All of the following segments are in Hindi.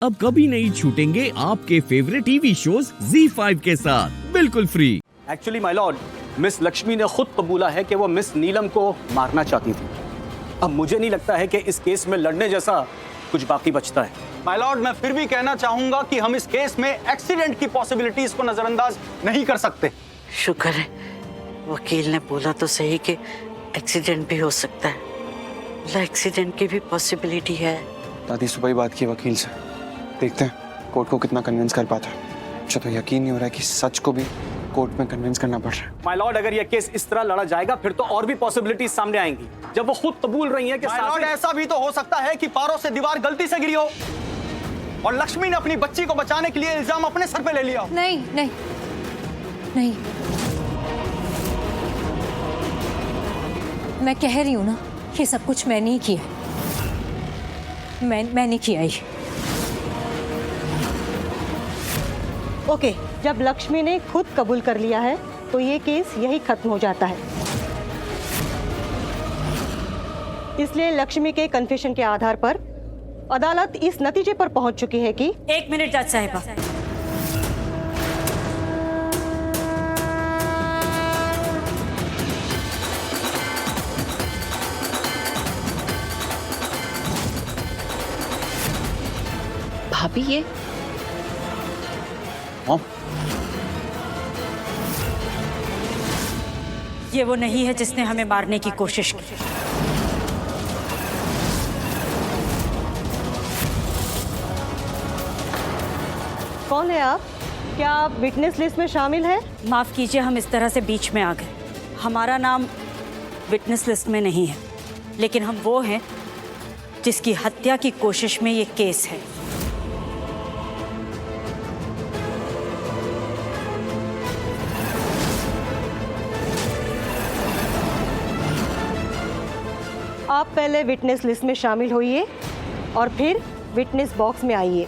अब कभी नहीं छूटेंगे आपके फेवरेट टीवी शोज ZEE5 के साथ बिल्कुल free. Actually my Lord, miss Lakshmi ने खुद कबूला है कि वो मिस नीलम को मारना चाहती थी। अब मुझे नहीं लगता है कि इस केस में लड़ने जैसा कुछ बाकी बचता है। माय लॉर्ड, मैं फिर भी कहना चाहूंगा कि हम इस केस में एक्सीडेंट की पॉसिबिलिटीज को नजरअंदाज नहीं कर सकते। शुक्र है वकील ने बोला तो सही कि एक्सीडेंट भी हो सकता है। एक्सीडेंट की भी पॉसिबिलिटी है। दादी सुबह ही बात की वकील से, देखते हैं कोर्ट को कितना कन्विंस कर पाता है। मुझे तो यकीन नहीं हो रहा है कि सच को भी कोर्ट में कन्विंस करना पड़ रहा है। माय लॉर्ड, अगर ये केस इस तरह लड़ा जाएगा फिर तो और भी पॉसिबिलिटीज सामने आएंगी। जब वो खुद कबूल रही हैं कि माय लॉर्ड, ऐसा भी तो हो सकता है कि पारों से दीवार गलती से गिरी हो और लक्ष्मी ने अपनी बच्ची को बचाने के लिए इल्जाम अपने सर पे ले लिया। नहीं नहीं नहीं, मैं कह रही हूं ना, ये सब कुछ मैंने ही किया। मैंने किया ही। ओके, जब लक्ष्मी ने खुद कबूल कर लिया है तो ये केस यही खत्म हो जाता है। इसलिए लक्ष्मी के कन्फेशन के आधार पर अदालत इस नतीजे पर पहुंच चुकी है कि 1 मिनट जज साहिबा। भाभी ये वो नहीं है जिसने हमें मारने की कोशिश की। कौन है आप? क्या आप विटनेस लिस्ट में शामिल हैं? माफ कीजिए, हम इस तरह से बीच में आ गए। हमारा नाम विटनेस लिस्ट में नहीं है, लेकिन हम वो हैं जिसकी हत्या की कोशिश में ये केस है। आप पहले विटनेस लिस्ट में शामिल होइए और फिर विटनेस बॉक्स में आइए।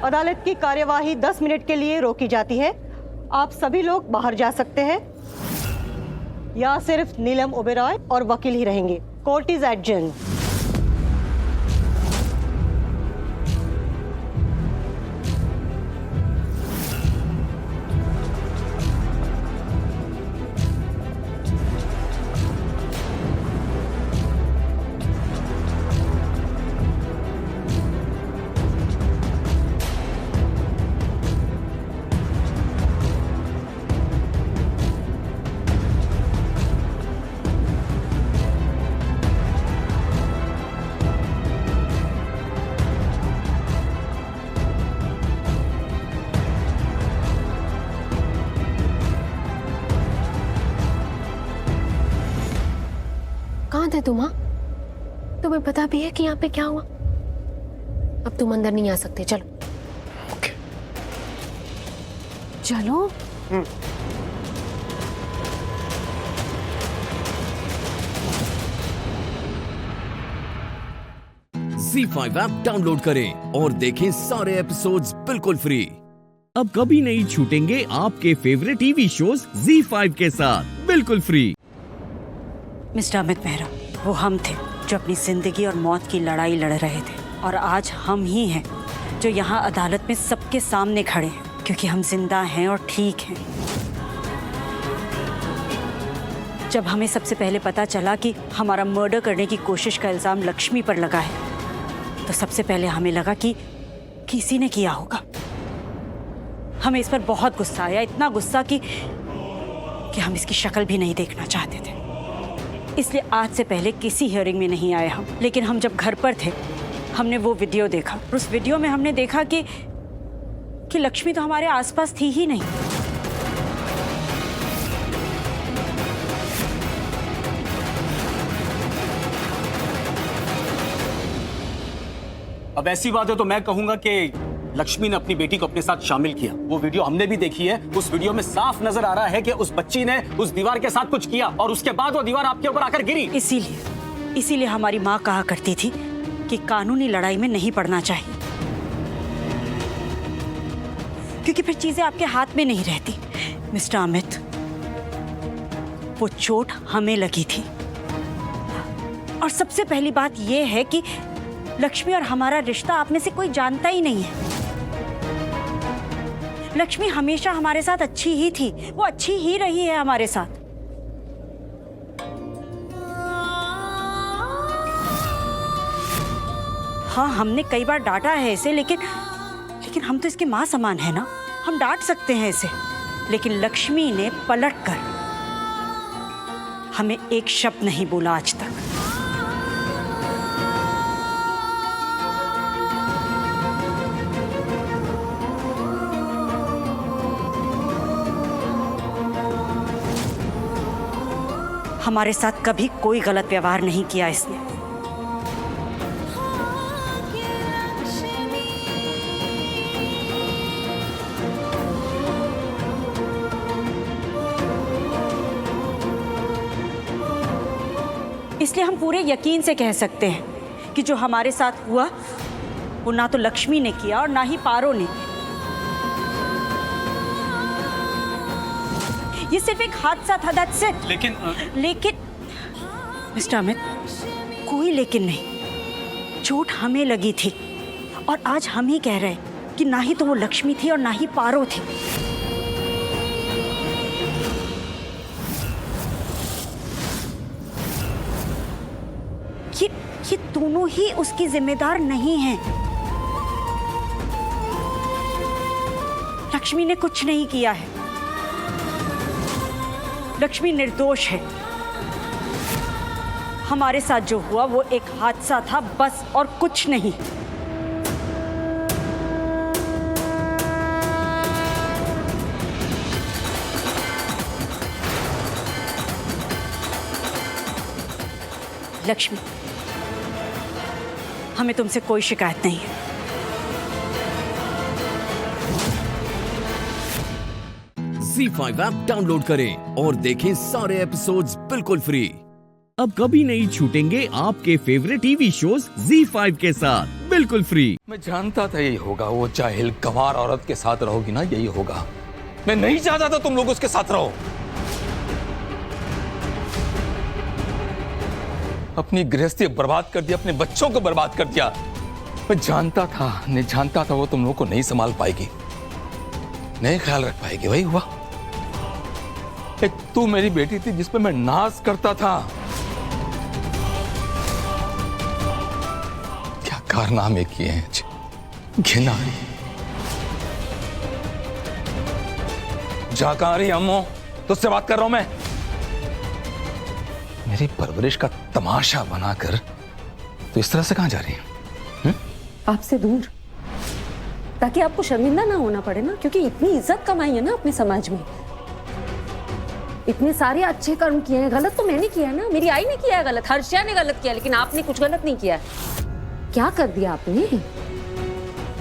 अदालत की कार्यवाही 10 मिनट के लिए रोकी जाती है। आप सभी लोग बाहर जा सकते हैं या सिर्फ नीलम ओबेरॉय और वकील ही रहेंगे। Court is adjourn. कहाँ थे तुम? तुम्हें पता भी है कि यहाँ पे क्या हुआ? अब तुम अंदर नहीं आ सकते। चलो। ओके। चलो। ZEE5 ऐप डाउनलोड करें और देखें सारे एपिसोड्स बिल्कुल फ्री। अब कभी नहीं छूटेंगे आपके फेवरेट टीवी शोज ZEE5 के साथ बिल्कुल फ्री। मिस्टर अमित मेहरा, वो हम थे जो अपनी जिंदगी और मौत की लड़ाई लड़ रहे थे, और आज हम ही हैं जो यहाँ अदालत में सबके सामने खड़े हैं, क्योंकि हम जिंदा हैं और ठीक हैं। जब हमें सबसे पहले पता चला कि हमारा मर्डर करने की कोशिश का इल्ज़ाम लक्ष्मी पर लगा है, तो सबसे पहले हमें लगा कि किसी ने किया होगा। हमें इस पर बहुत गुस्सा आया, इतना गुस्सा कि हम इसकी शक्ल भी नहीं देखना चाहते थे। इसलिए आज से पहले किसी हियरिंग में नहीं आए हम। लेकिन हम जब घर पर थे, हमने वो वीडियो देखा। उस वीडियो में हमने देखा कि लक्ष्मी तो हमारे आसपास थी ही नहीं। अब ऐसी बात है तो मैं कहूंगा कि लक्ष्मी ने अपनी बेटी को अपने साथ शामिल किया। वो वीडियो हमने भी देखी है। उस वीडियो में साफ नजर आ रहा है कि उस बच्ची ने उस दीवार के साथ कुछ किया और उसके बाद वो दीवार आपके ऊपर आकर गिरी। इसीलिए हमारी माँ कहा करती थी कि कानूनी लड़ाई में नहीं पड़ना चाहिए, क्योंकि फिर चीजें आपके हाथ में नहीं रहती। मिस्टर अमित, वो चोट हमें लगी थी। और सबसे पहली बात यह है कि लक्ष्मी और हमारा रिश्ता आप में से कोई जानता ही नहीं है। लक्ष्मी हमेशा हमारे साथ अच्छी ही थी, वो अच्छी ही रही है हमारे साथ। हाँ, हमने कई बार डांटा है इसे, लेकिन हम तो इसकी माँ समान है ना, हम डांट सकते हैं इसे। लेकिन लक्ष्मी ने पलटकर हमें एक शब्द नहीं बोला आज तक। हमारे साथ कभी कोई गलत व्यवहार नहीं किया इसने। इसलिए हम पूरे यकीन से कह सकते हैं कि जो हमारे साथ हुआ वो ना तो लक्ष्मी ने किया और ना ही पारो ने। ये सिर्फ एक हादसा था, दैट्स इट। लेकिन मिस्टर अमित, कोई लेकिन नहीं। चोट हमें लगी थी और आज हम ही कह रहे हैं कि ना ही तो वो लक्ष्मी थी और ना ही पारो थी। ये दोनों ही उसकी जिम्मेदार नहीं हैं। लक्ष्मी ने कुछ नहीं किया है। लक्ष्मी निर्दोष है। हमारे साथ जो हुआ वो एक हादसा था बस, और कुछ नहीं। लक्ष्मी, हमें तुमसे कोई शिकायत नहीं है। ZEE5 ऐप डाउनलोड करें और देखें सारे एपिसोड्स बिल्कुल फ्री। अब कभी नहीं छूटेंगे आपके फेवरेट टीवी शोज ZEE5 के साथ बिल्कुल फ्री। मैं जानता था यही होगा, वो जाहिल गंवार औरत के साथ रहोगी ना, यही होगा। मैं नहीं चाहता था तुम लोग उसके साथ रहो। अपनी गृहस्थी बर्बाद कर दिया, अपने बच्चों को बर्बाद कर दिया। मैं जानता था वो तुम लोग को नहीं संभाल पाएगी, नहीं ख्याल रख पाएगी। वही हुआ। एक तू मेरी बेटी थी जिस पे मैं नाज करता था। क्या कारनामे किए हैं, घिना रही। जा कहां रही अम्मो, तुझसे बात कर रहा हूं मैं। मेरी परवरिश का तमाशा बनाकर तो इस तरह से कहां जा रही है? आपसे दूर, ताकि आपको शर्मिंदा ना होना पड़े ना, क्योंकि इतनी इज्जत कमाई है ना अपने समाज में। इतने सारे अच्छे कर्म किए हैं। गलत तो मैंने किया है ना, मेरी आई ने किया है गलत, हर्षिया ने गलत किया, लेकिन आपने कुछ गलत नहीं किया। क्या कर दिया आपने?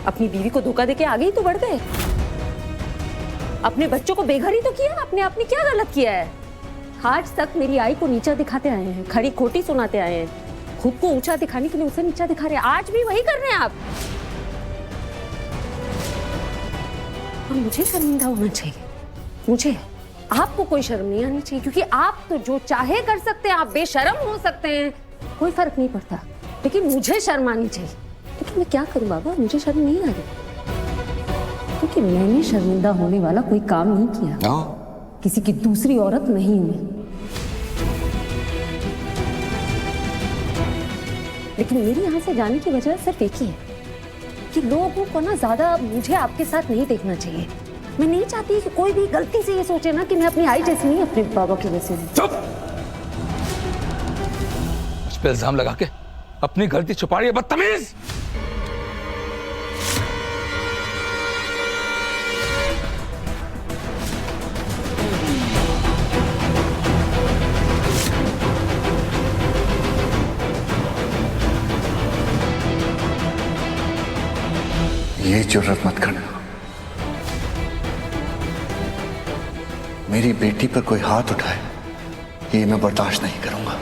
अपनी बीवी को धोखा देके आगे ही तो बढ़ गए। अपने बच्चों को बेघर ही तो किया आपने क्या गलत किया है? आज तक मेरी आई को नीचा दिखाते आए हैं, खरी खोटी सुनाते आए हैं, खुद को ऊंचा दिखाने के लिए उसे नीचा दिखा रहे हैं। आज भी वही कर रहे हैं आप। और मुझे शर्मिंदा होना चाहिए, मुझे। आपको कोई शर्म नहीं आनी चाहिए, क्योंकि आप तो जो चाहे कर सकते हैं, आप बेशर्म हो सकते हैं, कोई फर्क नहीं पड़ता, लेकिन मुझे शर्म आनी चाहिए। लेकिन मैं क्या करूं बाबा, मुझे शर्म नहीं आ रही, क्योंकि मैंने शर्मिंदा होने वाला कोई काम नहीं किया। किसी की दूसरी औरत नहीं हुई। लेकिन मेरी यहाँ से जाने की वजह सिर्फ एक ही है कि लोगों को ना ज्यादा मुझे आपके साथ नहीं देखना चाहिए। मैं नहीं चाहती कि कोई भी गलती से ये सोचे ना कि मैं अपनी आई जैसी नहीं, अपने बाबा की वजह से। चुप! मुझ पे इल्जाम लगा के अपनी गलती छुपा रही है, बदतमीज! ये जुर्रत मत करना। मेरी बेटी पर कोई हाथ उठाए, ये मैं बर्दाश्त नहीं करूंगा।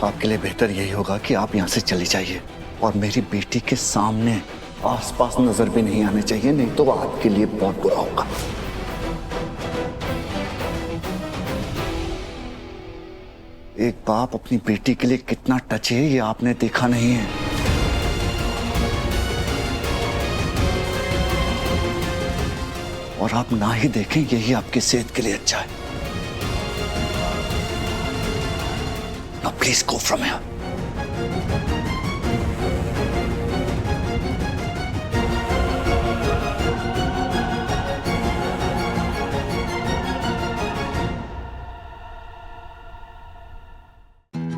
आपके लिए बेहतर यही होगा कि आप यहां से चली जाइए और मेरी बेटी के सामने आसपास नजर भी नहीं आने चाहिए, नहीं तो आपके लिए बहुत बुरा होगा। एक बाप अपनी बेटी के लिए कितना टच है ये आपने देखा नहीं है। और आप ना ही देखें, यही आपकी सेहत के लिए अच्छा है। Now please go from here.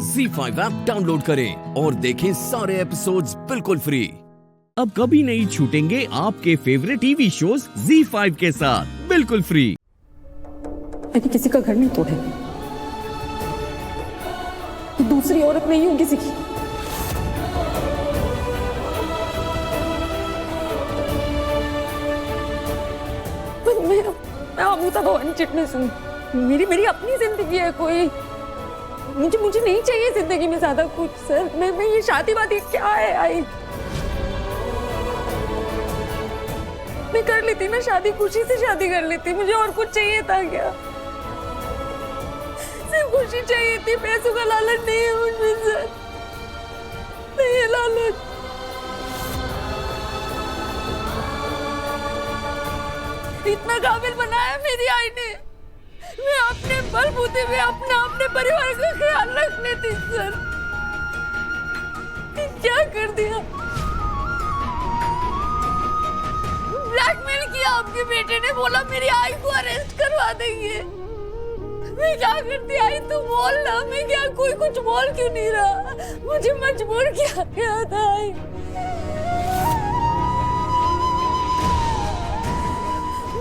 ZEE5 app download करें और देखें सारे एपिसोड्स बिल्कुल फ्री। अब कभी नहीं छूटेंगे आपके फेवरेट टीवी शोज ZEE5 के साथ बिल्कुल फ्री। मैंने किसी का घर नहीं तोड़ा, दूसरी औरत नहीं हूं किसी की। मैं अमूता भवानी चिटनेस हूँ। मेरी अपनी जिंदगी है कोई। मुझे नहीं चाहिए जिंदगी में ज्यादा कुछ सर। मैं ये शादी वादी क्या है आई। मैं कर लेती ना शादी, खुशी से शादी कर लेती। मुझे और कुछ चाहिए था क्या? सिर्फ खुशी चाहिए थी। पैसों का लालच नहीं है मुझमें सर, नहीं है लालच। इतना काबिल बनाया मेरी आई ने। मैं अपने बलबूते में अपने परिवार का ख्याल रखने थी सर। क्या कर दिया? ब्लैकमेल किया आपके बेटे ने। बोला मेरी आई को अरेस्ट करवा देंगे। मैं क्या करती आई? तू बोल ना। मैं क्या, कोई कुछ बोल क्यों नहीं रहा? मुझे मजबूर किया गया था आई।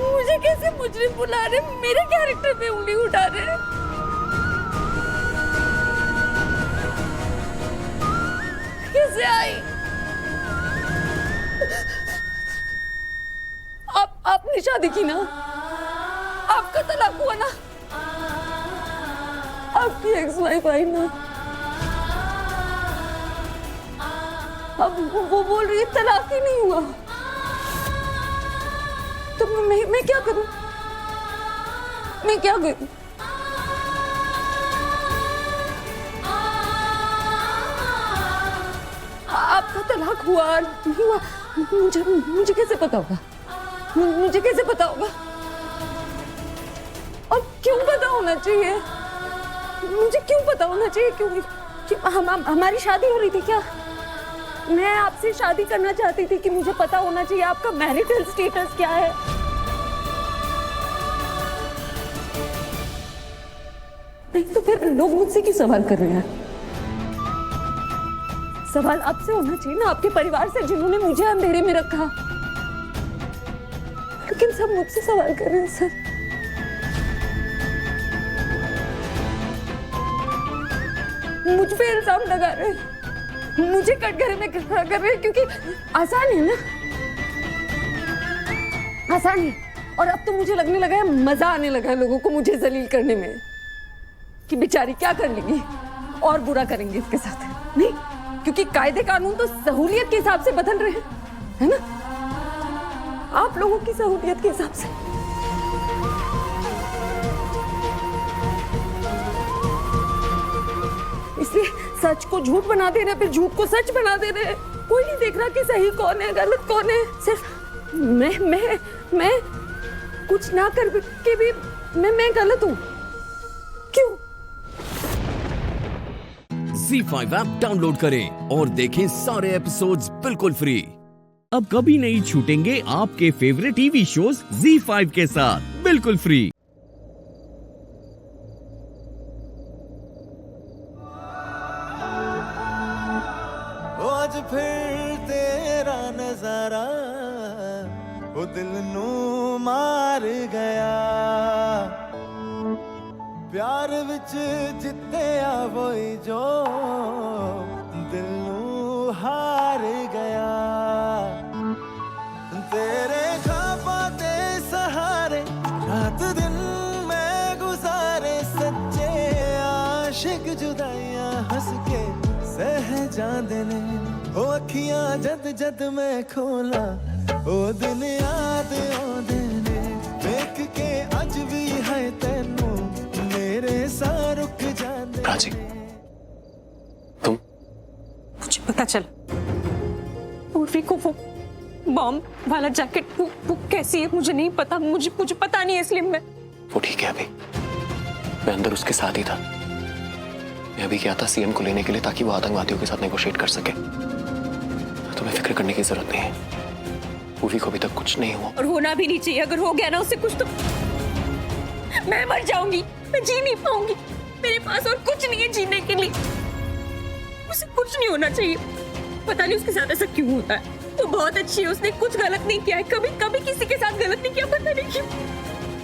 मुझे कैसे मुजरिम बुला रहे, मेरे कैरेक्टर पे उंगली उठा रहे। कैसे आई? आपने शादी की ना? आपका तलाक हुआ ना? आपकी एक्स वाइफ आई ना? अब वो बोल रही है तलाक ही नहीं हुआ। तो मैं क्या करूं? मैं क्या करूं? आपका तलाक हुआ नहीं हुआ मुझे कैसे पता होगा? मुझे कैसे पता होगा? और क्यों पता होना चाहिए? मुझे क्यों पता होना चाहिए? क्यों हमारी शादी हो रही थी क्या? मैं आपसे शादी करना चाहती थी कि मुझे पता होना चाहिए आपका मैरिटल स्टेटस क्या है। नहीं तो फिर लोग मुझसे क्यों सवाल कर रहे हैं? सवाल आपसे होना चाहिए ना, आपके परिवार से जिन्होंने मुझे अंधेरे में रखा। लेकिन सब मुझसे सवाल कर रहे हैं सर। मुझ पे इल्जाम लगा रहे हैं, मुझे कटघरे में खड़ा कर रहे हैं क्योंकि आसान है ना, आसान है। और अब तो मुझे लगने लगा है, मजा आने लगा है लोगों को मुझे जलील करने में कि बेचारी क्या कर लेंगी और बुरा करेंगे इसके साथ। नहीं, क्योंकि कायदे कानून तो सहूलियत के हिसाब से बदल रहे हैं, है ना? आप लोगों की सहूलियत के हिसाब से। इसलिए सच को झूठ बना दे रहे, फिर झूठ को सच बना दे रहे। कोई नहीं देख रहा कि सही कौन है गलत कौन है। सिर्फ मैं कुछ ना कर के भी मैं गलत हूं। क्यों? ZEE5 ऐप डाउनलोड करें और देखें सारे एपिसोड्स बिल्कुल फ्री। अब कभी नहीं छूटेंगे आपके फेवरेट टीवी शोज ZEE5 के साथ बिल्कुल फ्री। आज फिर तेरा नजारा वो दिल नू मार गया। प्यार विच जिते आवोई जो दिल नू हार गया। तेरे ख्वाबा दे सहारे रात दिन मैं गुजारे। सच्चे आशिक जुदाइयां हंस के सह जांदे ने। ओ अखियां जद जद मैं खोला ओ दिन याद आउंदे ने देख के अज भी है तैनू मेरे सा रुक जांदे। प्राची, तुम? मुझे पता चला पूर्वी को वो बॉम्ब वाला जैकेट वो कैसी है मुझे नहीं पता, मुझे पता नहीं है, इसलिए मैं वो ठीक है अभी, मैं अंदर उसके साथ ही था। मैं अभी गया था सीएम को लेने के लिए ताकि वो आतंकवादियों के साथ नेगोशिएट कर सके। तुम्हें फिक्र करने की जरूरत नहीं है, पूर्वी को अभी तक कुछ नहीं हुआ और होना भी नहीं चाहिए। अगर हो गया ना उसे कुछ तो मैं मर जाऊंगी, मैं जी नहीं पाऊंगी। मेरे पास और कुछ नहीं है जीने के लिए, उसे कुछ नहीं होना चाहिए। पता नहीं उसके साथ ऐसा क्यों होता है। वो बहुत अच्छी है, उसने कुछ गलत नहीं किया है, कभी किसी के साथ गलत नहीं किया, पता नहीं क्यों।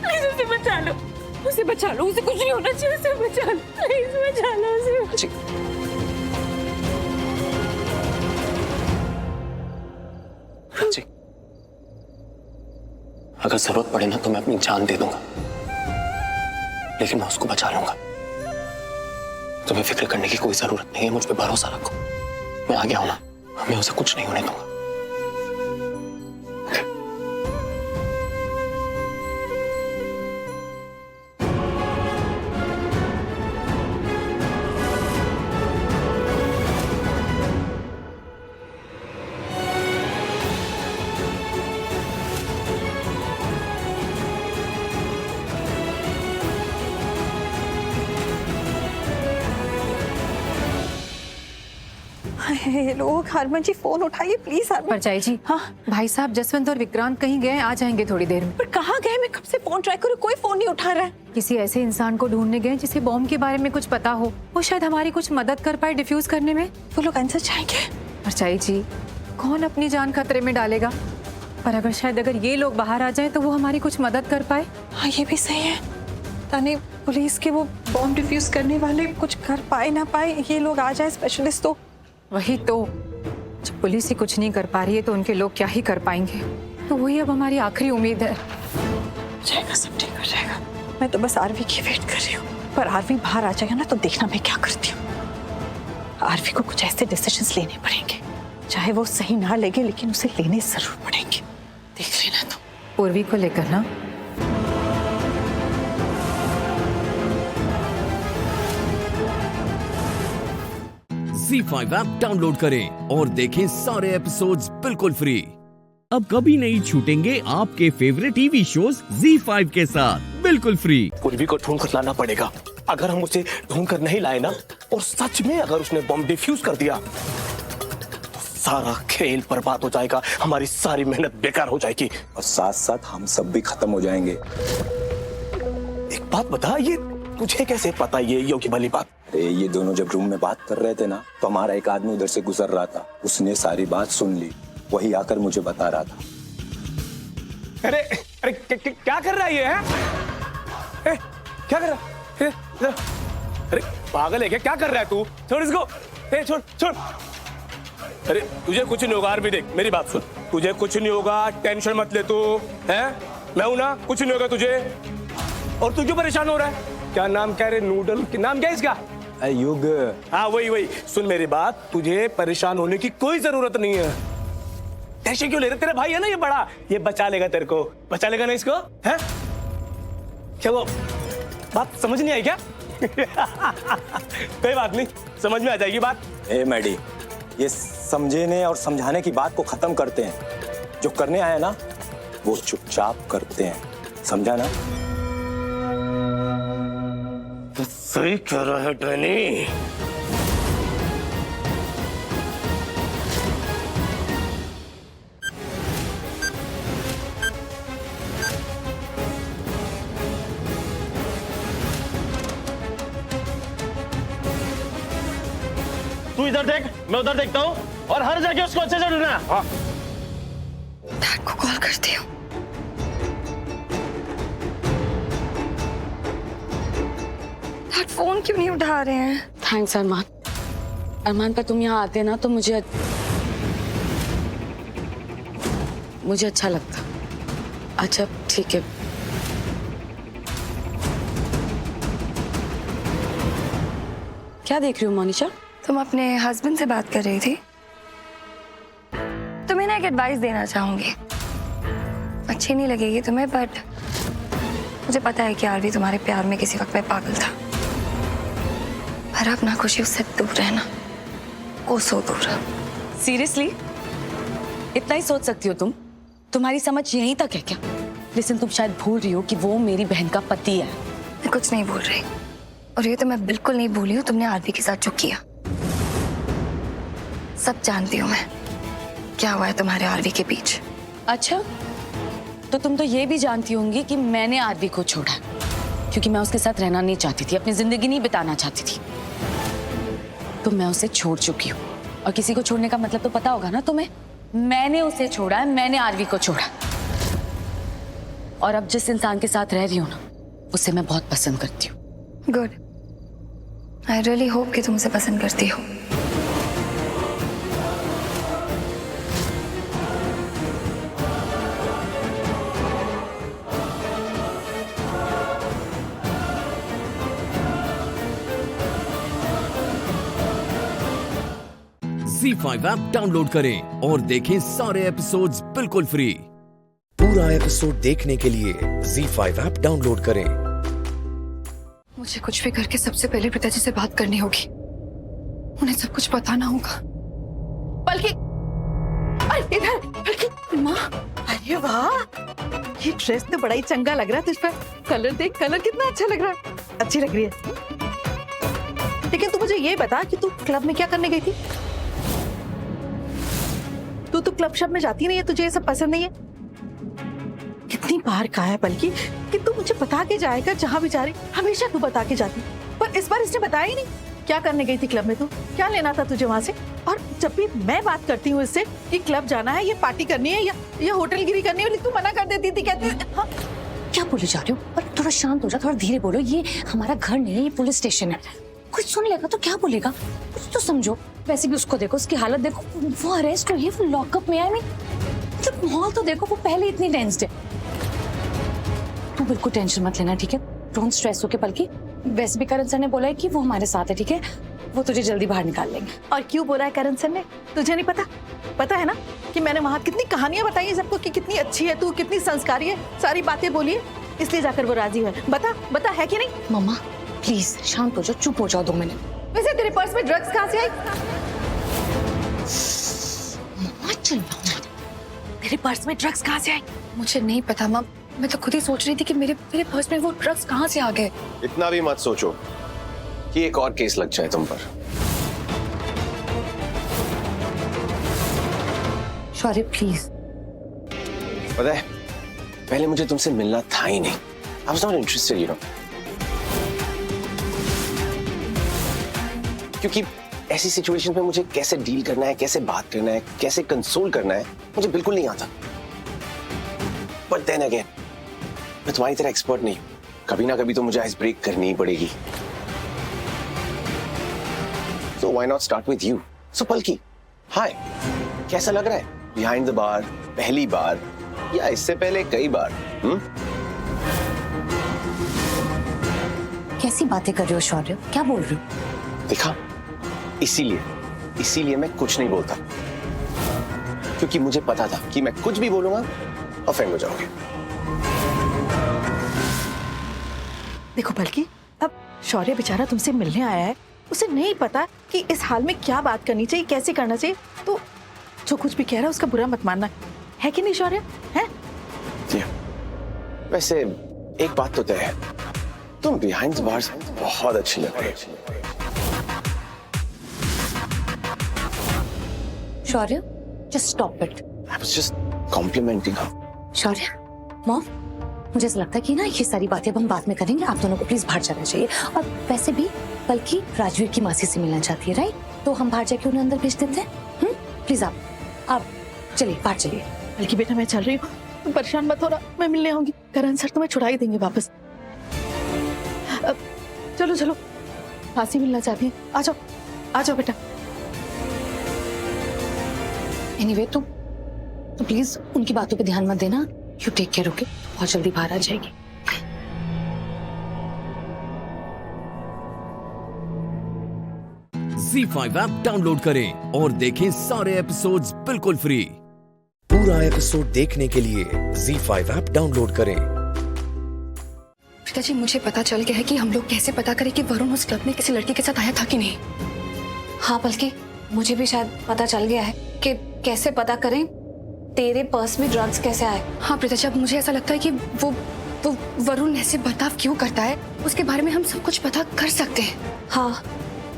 प्लीज उसे बचा लो, उसे बचा लो, उसे कुछ नहीं होना चाहिए, उसे बचा लो, प्लीज बचा लो उसे। प्राची, अगर जरूरत पड़े ना तो मैं अपनी जान दे दूंगा, लेकिन मैं उसको बचा लूंगा। तुम्हें फिक्र करने की कोई जरूरत नहीं है, मुझ पे भरोसा रखो। मैं आ गया हूं ना, मैं उसे कुछ नहीं होने दूंगा। ये लोग, हरमन जी फोन उठाइए प्लीज। हरमन परचाई जी, हाँ भाई साहब जसवंत और विक्रांत कहीं गए, आ जाएंगे थोड़ी देर में। पर कहाँ गए? मैं कब से फोन ट्राई करूँ, कोई फोन नहीं उठा रहा है। किसी ऐसे इंसान को ढूंढने गए जिसे बॉम्ब के बारे में कुछ पता हो, वो शायद हमारी कुछ मदद कर पाए डिफ्यूज करने में। वो लोग आंसर चाहेंगे। परचाई जी, कौन अपनी जान खतरे में डालेगा, पर अगर शायद अगर ये लोग बाहर आ जाए तो वो हमारी कुछ मदद कर पाए। हाँ ये भी सही है, ताने पुलिस के वो बॉम्ब डिफ्यूज करने वाले कुछ कर पाए ना पाए, ये लोग आ जाए स्पेशलिस्ट तो। वही तो, जब पुलिस ही कुछ नहीं कर पा रही है तो उनके लोग क्या ही कर पाएंगे। तो वही अब हमारी आखिरी उम्मीद है। जाएगा, सब ठीक हो जाएगा। मैं तो बस आरवी की वेट कर रही हूँ, पर आरवी बाहर आ जाएगा ना तो देखना मैं क्या करती हूँ। आरवी को कुछ ऐसे डिसीजंस लेने पड़ेंगे, चाहे वो सही ना लगे लेकिन उसे लेने जरूर पड़ेंगे। देख लेना तुम। पूर्वी को लेकर ना, ZEE5 ऐप डाउनलोड करें और देखें सारे एपिसोड्स बिल्कुल फ्री। अब कभी नहीं छूटेंगे आपके फेवरेट टीवी शोज ZEE5 के साथ बिल्कुल फ्री। पूर्वी को ढूंढ कर लाना पड़ेगा। अगर हम उसे ढूंढ कर नहीं लाए ना, और सच में अगर उसने बम डिफ्यूज कर दिया तो सारा खेल बर्बाद हो जाएगा, हमारी सारी मेहनत बेकार हो जाएगी, और साथ साथ हम सब भी खत्म हो जाएंगे। एक बात बता, ये तुझे कैसे पता ये योगी वाली बात? अरे ये दोनों जब रूम में बात कर रहे थे ना, तो हमारा एक आदमी उधर से गुजर रहा था, उसने सारी बात सुन ली, वही आकर मुझे बता रहा था। अरे अरे क्या कर रहा है ये? क्या कर रहा है? अरे पागल है क्या कर रहा है तू? छोड़ इसको, छोड़। अरे तुझे कुछ नहीं होगा, आरवी देख मेरी बात सुन, तुझे कुछ नहीं होगा, टेंशन मत ले तू, है मैं हूं ना, कुछ नहीं होगा तुझे। और तू क्यों परेशान हो रहा है? क्या नाम कह रहे? नूडल नाम क्या है इसका? युग। हाँ वही सुन मेरी बात, तुझे परेशान होने की कोई जरूरत नहीं है। टेंशन क्यों ले रहे? तेरा भाई है ना ये बड़ा, ये बचा लेगा तेरे को, बचा लेगा ना इसको, है क्या? वो बात समझ नहीं आई क्या? कोई बात नहीं, समझ में आ जाएगी बात। ए मैडी, ये समझने और समझाने की बात को खत्म करते हैं, जो करने आए ना वो चुपचाप करते हैं, समझा ना? तो सही कह रहा है डैनी। तू इधर देख, मैं उधर देखता हूँ, और हर जगह उसको अच्छे से ढूंढना। हाँ। डैड को कॉल करती हूँ। डैड फोन क्यों नहीं उठा रहे हैं? थैंक्स अरमान। अरमान पर तुम यहाँ आते ना तो मुझे अच्छा लगता। अच्छा ठीक है। क्या देख रही हो मोनिशा? तुम अपने हस्बैंड से बात कर रही थी? तुम्हें ना एक एडवाइस देना चाहूंगी, अच्छी नहीं लगेगी तुम्हें, बट मुझे पता है कि आरवी तुम्हारे प्यार में किसी वक्त में पागल था, पर अब ना खुशी उससे दूर रहना, कोसों दूर। सीरियसली इतना ही सोच सकती हो तुम? तुम्हारी समझ यहीं तक है क्या? लेकिन तुम शायद भूल रही हो कि वो मेरी बहन का पति है। मैं कुछ नहीं भूल रही, और ये तो मैं बिल्कुल नहीं भूली हूँ तुमने आरवी के साथ जो किया। सब जानती हूँ मैं क्या हुआ है तुम्हारे आरवी के बीच। अच्छा, तो तुम तो ये भी जानती होंगी कि मैंने आरवी को छोड़ा क्योंकि मैं उसके साथ रहना नहीं चाहती थी, अपनी जिंदगी नहीं बिताना चाहती थी। तो मैं उसे छोड़ चुकी हूँ, और किसी को छोड़ने का मतलब तो पता होगा ना तुम्हें। मैंने उसे छोड़ा है, मैंने आरवी को छोड़ा। और अब जिस इंसान के साथ रह रही हूँ ना, उसे मैं बहुत पसंद करती हूँ। गुड, आई रियली होप कि तुम उसे पसंद करती हो। ZEE5 ऐप डाउनलोड करें और देखें सारे एपिसोड्स बिल्कुल फ्री। पूरा एपिसोड देखने के लिए ZEE5 ऐप डाउनलोड करें। मुझे कुछ भी करके सबसे पहले पिताजी से बात करनी होगी, उन्हें सब कुछ बताना होगा। बल्कि इधर बल्कि माँ, अरे वाह, ये ड्रेस तो बड़ा ही चंगा लग रहा है तुझ पर। कलर देख, कलर कितना अच्छा लग रहा है, अच्छी लग रही है। लेकिन तू मुझे ये बता कि तू क्लब में क्या करने गई थी? तू तो क्लब शब में जाती नहीं है, तुझे ये सब पसंद नहीं है। कितनी बार कहा है बल्कि कि तू मुझे बता के जाएगा जहां भी जा रही, हमेशा तू बता के जाती, पर इस बार इसने बताया ही नहीं। क्या करने गई थी क्लब में? तू क्या लेना था तुझे वहां से? और जब भी मैं बात करती हूँ इससे कि क्लब जाना है, ये पार्टी करनी है या होटल गिरी करनी है, तू मना कर देती थी। कहती हाँ, क्या बोले जा रही हो? और थोड़ा शांत हो जा, थोड़ा धीरे बोलो। ये हमारा घर नहीं है, ये पुलिस स्टेशन है। कुछ सुन लेगा तो क्या बोलेगा? कुछ तो समझो। वैसे भी उसको देखो, उसकी हालत देखो, वो अरेस्ट हुई है, वो लॉकअप में है। मतलब माहौल तो देखो, वो पहले इतनी टेंस्ड है। तू बिल्कुल टेंशन मत लेना, ठीक है? डोंट स्ट्रेस होके। बल्कि वैसे भी करण सर ने बोला है कि वो हमारे साथ है, ठीक है? वो तुझे जल्दी बाहर निकाल लेंगे। और क्यों बोला है करण सर ने? तुझे नहीं पता? पता है ना कि मैंने वहां कितनी कहानियां बताई है सबको कि कितनी अच्छी है तू, कितनी संस्कारी है, सारी बातें बोली है, इसलिए जाकर वो राजी है। बता है कि नहीं? मम्मा प्लीज शांत हो जाओ, चुप हो जाओ 2 मिनट। वैसे तेरे पर्स में ड्रग्स कहाँ से आई? मम्मा चिल्लाओ मत। तेरे पर्स में ड्रग्स कहाँ से आई? मुझे नहीं पता माँ, मैं तो खुद ही सोच रही थी कि मेरे पर्स में वो ड्रग्स कहाँ से आ गए। इतना भी मत सोचो कि एक और केस लग जाए तुम पर। शौर्य प्लीज। पता है, पहले मुझे तुमसे मिलना था ही नहीं। I was not interested, you know. क्योंकि ऐसी सिचुएशन पे मुझे कैसे डील करना है, कैसे बात करना है, कैसे कंसोल करना है, मुझे बिल्कुल नहीं आता। बट देन अगेन, मैं तुम्हारी तरह एक्सपर्ट नहीं हूं। कभी ना कभी तो मुझे आइस ब्रेक करनी ही पड़ेगी। So why not start with you? So पलकी, हाय, कैसा लग रहा है? Behind the bar, पहली बार या इससे पहले कई बार? कैसी बातें कर रहे हो शौर्य? क्या बोल रहे हो? देखा, इसीलिए मैं कुछ नहीं बोलता, क्योंकि मुझे पता था कि मैं कुछ भी बोलूंगा ऑफेंड हो जाओगे। देखो बल्कि अब शौर्य बेचारा तुमसे मिलने आया है, उसे नहीं पता कि इस हाल में क्या बात करनी चाहिए, कैसे करना चाहिए, तो जो कुछ भी कह रहा है उसका बुरा मत मानना, है कि नहीं शौर्य? है? वैसे एक बात तो तय है, तुम बिहाइंड द बार्स बहुत अच्छी लग रही हो। Shaurya just stop it. I was just complimenting her. Shaurya, mom, मुझे ऐसा लगता है कि ना ये सारी बातें अब हम बाद में करेंगे। आप दोनों को प्लीज बाहर जाना चाहिए। और वैसे भी बल्कि राजवीर की मासी से मिलना चाहती है, राइट? तो हम बाहर जाके उन्हें अंदर भेज देते हैं। प्लीज आप चलिए, बाहर चलिए। बल्कि बेटा मैं चल रही हूँ, तुम परेशान मत हो रहा, मैं मिलने आऊंगी। करण सर तुम्हें छुड़ा ही देंगे वापस। चलो, फांसी मिलना चाहती है, आ जाओ बेटा। एनीवे तो प्लीज उनकी बातों पे ध्यान मत देना। You take care, okay? बहुत जल्दी बाहर आ जाएगी। ZEE5 ऐप डाउनलोड करें और देखें सारे एपिसोड्स बिल्कुल फ्री। पूरा एपिसोड देखने के लिए ZEE5 ऐप डाउनलोड करें। पिताजी, मुझे पता चल गया है कि हम लोग कैसे पता करें कि वरुण उस क्लब में किसी लड़की के साथ आया था कि नहीं। हाँ, बल्कि मुझे भी शायद पता चल गया है कि कैसे पता करें तेरे पर्स में ड्रग्स कैसे आए। हाँ पिताजी, अब मुझे ऐसा लगता है कि वो वरुण ऐसे बर्ताव क्यों करता है, उसके बारे में हम सब कुछ पता कर सकते हैं। हाँ,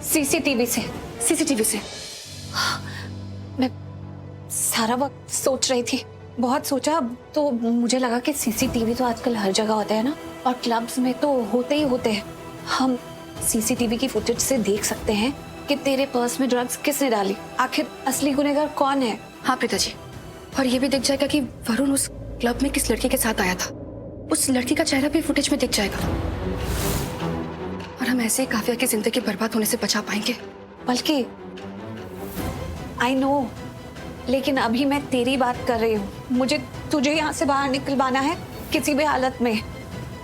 सीसीटीवी से। हाँ, मैं सारा वक्त सोच रही थी, बहुत सोचा, तो मुझे लगा कि सीसीटीवी तो आजकल हर जगह होते हैं ना, और क्लब्स में तो होते ही होते हैं। हम सीसीटीवी की फुटेज से देख सकते हैं कि तेरे पर्स में ड्रग्स किसने डाली, आखिर असली गुनहगार कौन है। हाँ पिताजी, और ये भी दिख जाएगा कि वरुण उस क्लब में किस लड़की के साथ आया था। उस लड़की का चेहरा भी फुटेज में दिख जाएगा, और हम ऐसे ही काव्या की जिंदगी बर्बाद होने से बचा पाएंगे। बल्कि आई नो, लेकिन अभी मैं तेरी बात कर रही हूँ। मुझे तुझे यहाँ से बाहर निकलवाना है किसी भी हालत में।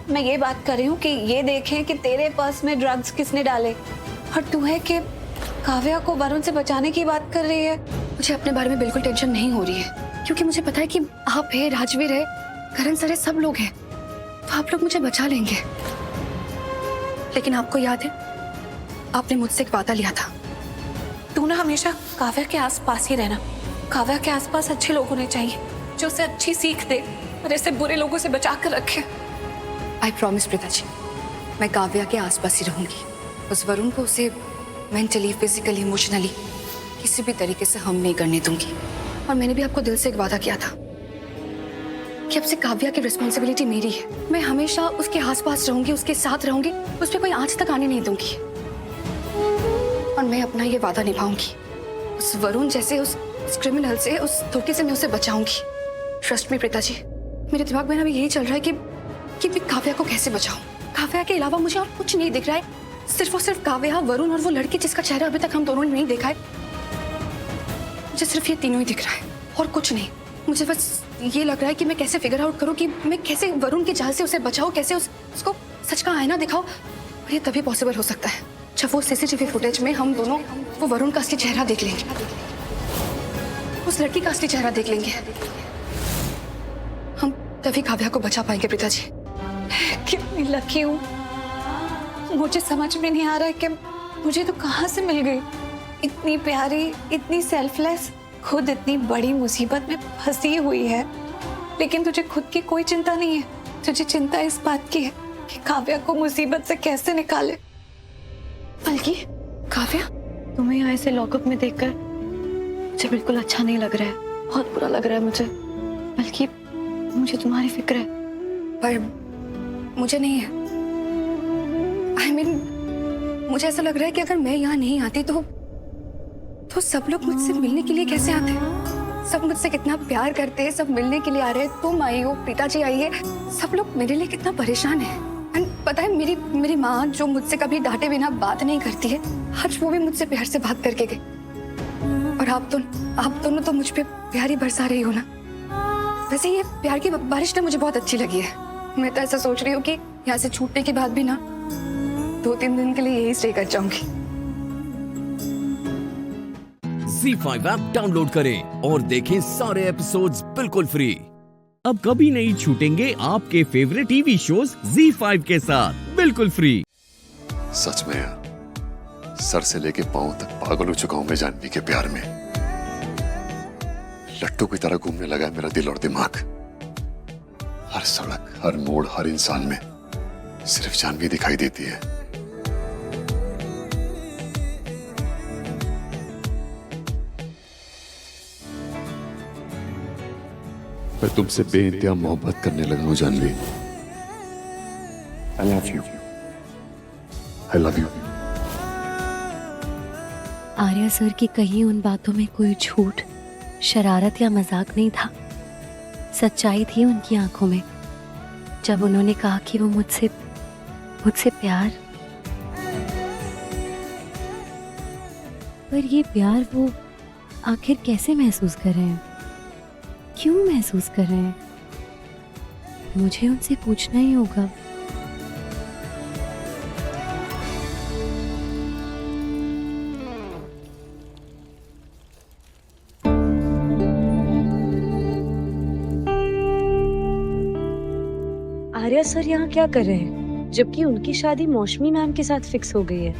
मैं ये बात कर रही हूँ कि ये देखें कि तेरे पर्स में ड्रग्स किसने डाले, और तू है कि काव्या को वरुण से बचाने की बात कर रही है। मुझे अपने बारे में बिल्कुल टेंशन नहीं हो रही है, क्योंकि मुझे पता है कि आप है, राजवीर है, करण सर है, सब लोग हैं, तो आप लोग मुझे बचा लेंगे। लेकिन आपको याद है, आपने मुझसे एक वादा लिया था। तू ना हमेशा काव्या के आसपास ही रहना। काव्या के आसपास अच्छे लोग होने चाहिए जो उसे अच्छी सीख दे और ऐसे बुरे लोगों से बचा कर रखे। आई प्रॉमिस पिताजी, मैं काव्या के आसपास ही रहूंगी। उस वरुण को उसे मेंटली, फिजिकली, इमोशनली किसी भी तरीके से हम नहीं करने दूंगी। और मैंने भी आपको दिल से एक वादा किया था कि अब से काव्या की रिस्पॉन्सिबिलिटी मेरी है। मैं हमेशा उसके आसपास रहूंगी, उसके साथ रहूंगी, उस पर कोई आंच तक आने नहीं दूंगी, और मैं अपना ये वादा निभाऊंगी। उस वरुण जैसे उस क्रिमिनल से, उस धोखे से मैं उसे बचाऊंगी। ट्रस्ट मी पिताजी, मेरे दिमाग में अभी यही चल रहा है कि मैं काव्या को कैसे बचाऊं। काव्या के अलावा मुझे और कुछ नहीं दिख रहा है, सिर्फ और सिर्फ काव्या, वरुण और वो लड़की जिसका चेहरा अभी तक हम दोनों ने नहीं देखा है। मुझे सिर्फ ये तीनों ही दिख रहा है और कुछ नहीं। मुझे बस ये लग रहा है कि मैं कैसे फिगर आउट करूं कि मैं कैसे वरुण की जाल से उसे बचाऊं, कैसे उसको सच का आईना दिखाऊं। और ये तभी पॉसिबल हो सकता है जब वो सीसीटीवी फुटेज में हम दोनों वो वरुण का असली चेहरा देख लेंगे, उस लड़की का असली चेहरा देख लेंगे। हम तभी काव्या को बचा पाएंगे पिताजी। कितनी लकी हूँ, मुझे समझ में नहीं आ रहा है कि मुझे तो कहाँ से मिल गई। इतनी प्यारी, इतनी सेल्फलेस, खुद इतनी बड़ी मुसीबत में फंसी हुई है, लेकिन तुझे खुद की कोई चिंता नहीं है। तुझे चिंता इस बात की है कि काव्या को मुसीबत से कैसे निकाले। बल्कि काव्या, तुम्हें यहाँ ऐसे लॉकअप में देखकर मुझे बिल्कुल अच्छा नहीं लग रहा है, बहुत बुरा लग रहा है मुझे। बल्कि मुझे तुम्हारी फिक्र है, पर मुझे नहीं है। I mean, मुझे ऐसा लग रहा है कि अगर मैं यहाँ नहीं आती तो सब लोग मुझसे मिलने के लिए कैसे आते हैं। सब मुझसे कितना प्यार करते हैं, सब मिलने के लिए आ रहे हैं। तुम आई हो, पिताजी आई है, सब लोग मेरे लिए कितना परेशान है। एंड पता है, मेरी माँ जो मुझसे कभी डांटे बिना बात नहीं करती है, आज वो भी मुझसे प्यार से बात करके गई। और आप दोनों तो मुझ पे प्यार ही बरसा रही हो ना। वैसे ये प्यार की बारिश ना मुझे बहुत अच्छी लगी है। मैं तो ऐसा सोच रही हूँ कि यहाँ से छूटने के बाद भी ना 2-3 दिन के लिए यही स्टे कर जाऊंगी। ZEE5 ऐप डाउनलोड करें और देखें सारे एपिसोड्स बिल्कुल फ्री। अब कभी नहीं छूटेंगे आपके फेवरेट टीवी शोज ZEE5 के साथ बिल्कुल फ्री। सच में यार, सर से लेके पांव तक पागल हो चुका हूं मैं जानवी के प्यार में। लट्टू की तरह घूमने लगा है मेरा दिल और दिमाग। हर सड़क, हर मोड़, हर इंसान में सिर्फ जानवी दिखाई देती है। मैं तुमसे बेइंतहा मोहब्बत करने लगा हूं Jahnavi. I love you. I love you. Arya sir की कही उन बातों में कोई झूठ, शरारत या मजाक नहीं था। सच्चाई थी उनकी आंखों में जब उन्होंने कहा कि वो मुझसे प्यार। पर ये प्यार वो आखिर कैसे महसूस कर रहे हैं, क्यों महसूस कर रहे हैं, मुझे उनसे पूछना ही होगा। आर्या सर यहाँ क्या कर रहे हैं, जबकि उनकी शादी मौसमी मैम के साथ फिक्स हो गई है?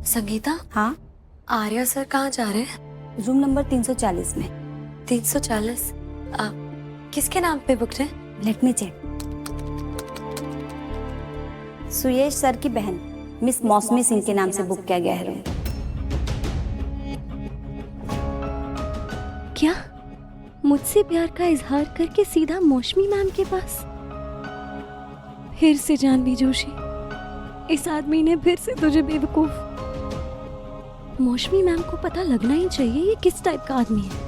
संगीता, हाँ आर्या सर कहाँ जा रहे हैं? रूम नंबर 340 में। 340? किसके नाम पे बुक है? Let me check. Suyesh sir की बहन मिस मौसमी सिंह के नाम से बुक किया गया है रूम। क्या मुझसे प्यार का इजहार करके सीधा मौसमी मैम के पास? फिर से जानवी जोशी, इस आदमी ने फिर से तुझे बेवकूफ। मौसमी मैम को पता लगना ही चाहिए ये किस टाइप का आदमी है।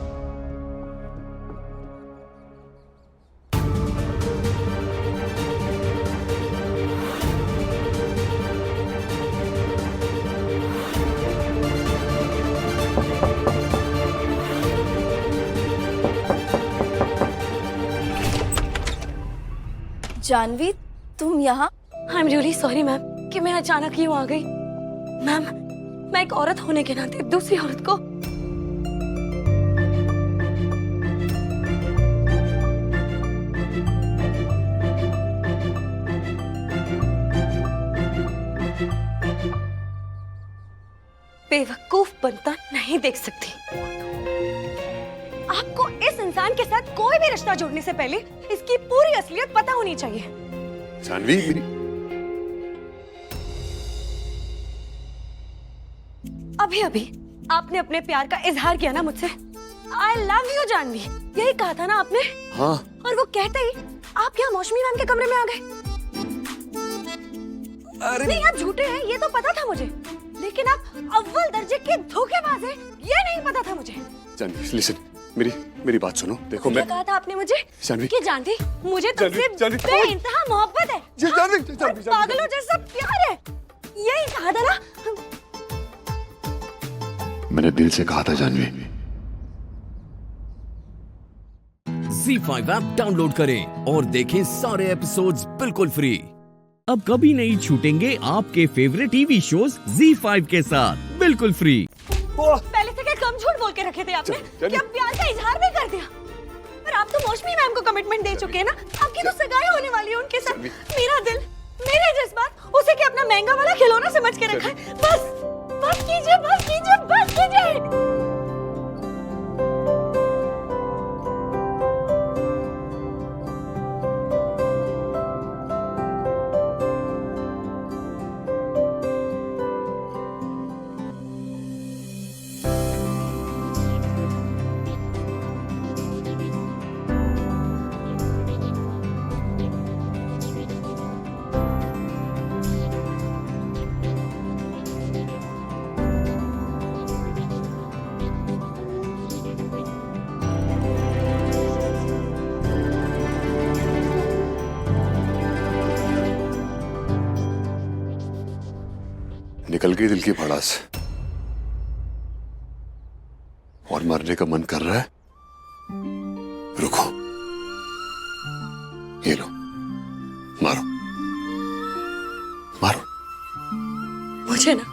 जानवी, तुम यहाँ? I am really sorry ma'am कि मैं अचानक यूं आ गई। मैम, मैं एक औरत होने के नाते दूसरी औरत को बेवकूफ बनता नहीं देख सकती। आपको इस इंसान के साथ कोई भी रिश्ता जोड़ने से पहले इसकी पूरी असलियत पता होनी चाहिए। जानवी, मेरी अभी अभी आपने अपने प्यार का इजहार किया ना मुझसे। आई लव यू जानवी, यही कहा था ना आपने? हाँ। और वो कहते ही आप यहाँ मौसमी मैम के कमरे में आ गए। नहीं, आप झूठे हैं ये तो पता था मुझे, लेकिन आप अव्वल दर्जे के धोखेबाज हैं ये नहीं पता था मुझे। जानवी, लिसन, मेरी बात सुनो। देखो, मैं कहा था आपने मुझे जानवी कि जानवी मुझे तुमसे बेइंतहा मोहब्बत है, पागलों जैसा प्यार है, यही कहा था ना? मैंने दिल से कहा था जानवी। ZEE5 ऐप डाउनलोड करें और देखें सारे एपिसोड्स बिल्कुल फ्री। अब कभी नहीं छूटेंगे आपके फेवरेट टीवी शोज ZEE5 के साथ बिल्कुल फ्री। पहले से क्या कम झूठ बोल के रखे थे आपने कि अब प्यार का इजहार भी कर दिया? पर आप तो मौसमी मैम को कमिटमेंट दे चुके हैं ना, आपकी तो सगाई होने वाली है उनके साथ। मेरा दिल, मेरे जज्बात उसे क्या अपना महंगा वाला खिलौना समझ के रखा है। बस कीजिए, बस कीजिए, बस कीजिए। निकल गई दिल की भड़ास और मरने का मन कर रहा है। रुको, ये लो, मारो मारो। मुझे ना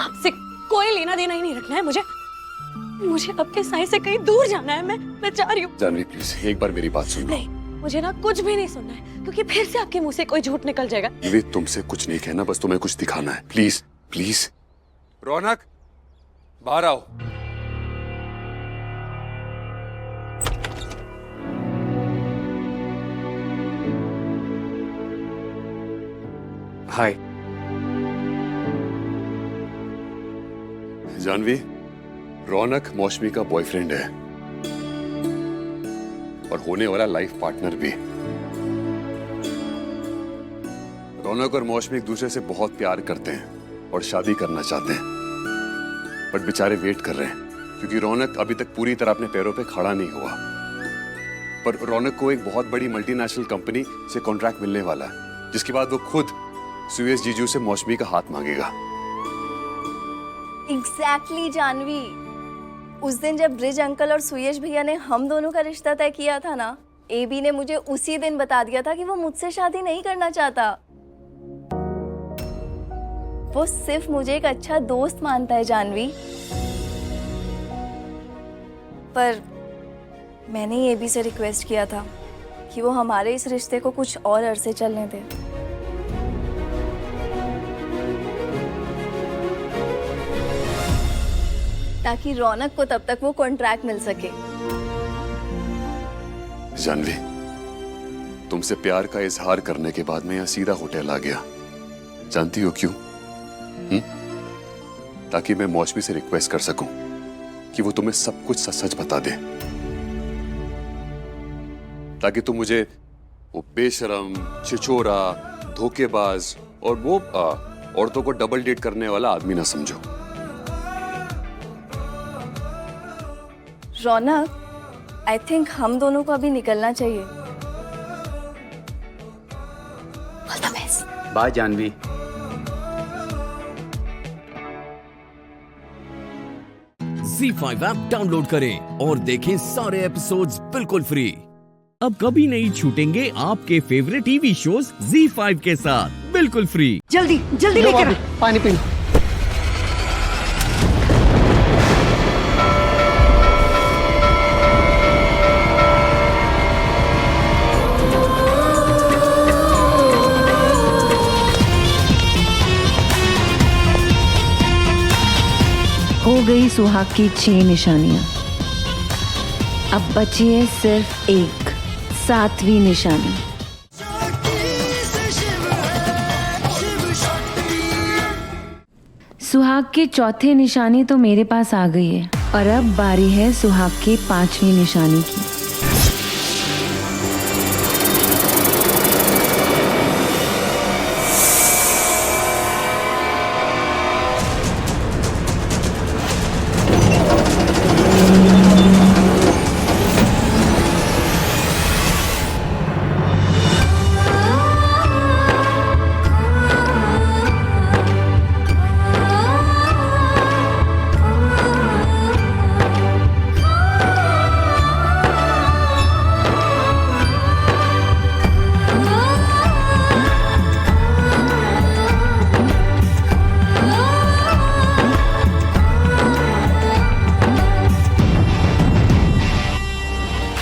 आपसे कोई लेना देना ही नहीं रखना है। मुझे आपके साए से कहीं दूर जाना है। मैं चाह रही हूँ। जानवी प्लीज एक बार मेरी बात सुन लो। नहीं, मुझे ना कुछ भी नहीं सुनना है, क्योंकि फिर से आपके मुंह से कोई झूठ निकल जाएगा। जानवी तुमसे कुछ नहीं कहना, बस तुम्हें कुछ दिखाना है। Please please. रौनक, बाहर आओ। हाय जानवी, रौनक मौसमी का बॉयफ्रेंड है और होने वाला लाइफ पार्टनर भी। रौनक और मौसमी एक दूसरे से बहुत प्यार करते हैं और शादी करना चाहते हैं, बट बेचारे वेट कर रहे हैं क्योंकि रौनक अभी तक पूरी तरह अपने पैरों पे खड़ा नहीं हुआ। पर रौनक को एक बहुत बड़ी मल्टीनेशनल कंपनी से कॉन्ट्रैक्ट मिलने वाला है, जिसके बाद वो खुद सुयश जीजू से मौसमी का हाथ मांगेगा। एग्जैक्टली जानवी, उस दिन जब ब्रिज अंकल और सुयश भैया ने हम दोनों का रिश्ता तय किया था ना, एबी ने मुझे उसी दिन बता दिया था कि वो मुझसे शादी नहीं करना चाहता। वो सिर्फ मुझे एक अच्छा दोस्त मानता है जानवी। पर मैंने ये भी से रिक्वेस्ट किया था कि वो हमारे इस रिश्ते को कुछ और अरसे चलने दे। ताकि रौनक को तब तक वो कॉन्ट्रैक्ट मिल सके। जानवी, तुमसे प्यार का इजहार करने के बाद मैं यहाँ सीधा होटल आ गया। जानती हो क्यों? ताकि मैं मौसमी से रिक्वेस्ट कर सकूं कि वो तुम्हें सब कुछ सच सच बता दे, ताकि तुम मुझे वो बेशरम, छिछोरा, धोखेबाज और वो औरतों को डबल डेट करने वाला आदमी ना समझो। रौनक, आई थिंक हम दोनों को अभी निकलना चाहिए। Bye Janvi. ZEE5 app download करें और देखें सारे एपिसोड्स बिल्कुल फ्री। अब कभी नहीं छूटेंगे आपके फेवरेट टीवी शोज ZEE5 के साथ बिल्कुल फ्री। जल्दी जल्दी लेकर पानी पी। हो गई सुहाग की 6 निशानियां, अब बची है सिर्फ एक 7वीं निशानी। सुहाग की 4थी निशानी तो मेरे पास आ गई है और अब बारी है सुहाग की 5वीं निशानी की।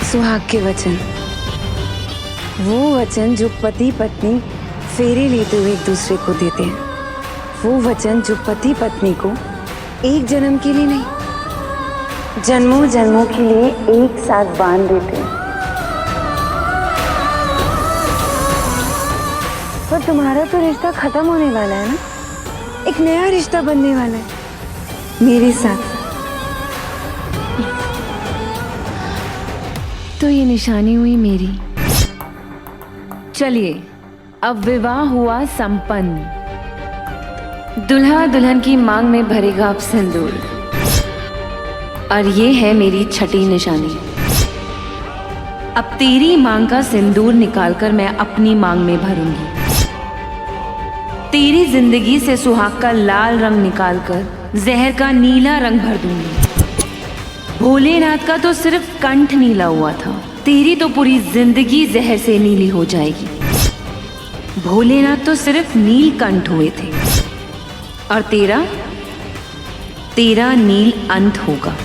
सुहाग के वचन, वो वचन जो पति पत्नी फेरे लेते हुए एक दूसरे को देते हैं, वो वचन जो पति पत्नी को एक जन्म के लिए नहीं, जन्मों जन्मों के लिए एक साथ बांध देते हैं। पर तुम्हारा तो रिश्ता खत्म होने वाला है ना, एक नया रिश्ता बनने वाला है मेरे साथ। तो ये निशानी हुई मेरी। चलिए, अब विवाह हुआ संपन्न। दुल्हा दुल्हन की मांग में भरेगा अब सिंदूर, और ये है मेरी 6ठी निशानी। अब तेरी मांग का सिंदूर निकालकर मैं अपनी मांग में भरूंगी। तेरी जिंदगी से सुहाग का लाल रंग निकालकर जहर का नीला रंग भर दूंगी। भोलेनाथ का तो सिर्फ कंठ नीला हुआ था, तेरी तो पूरी जिंदगी जहर से नीली हो जाएगी। भोलेनाथ तो सिर्फ नील कंठ हुए थे, और तेरा नील अंत होगा।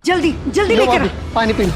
जल्दी जल्दी लेकर पानी पी।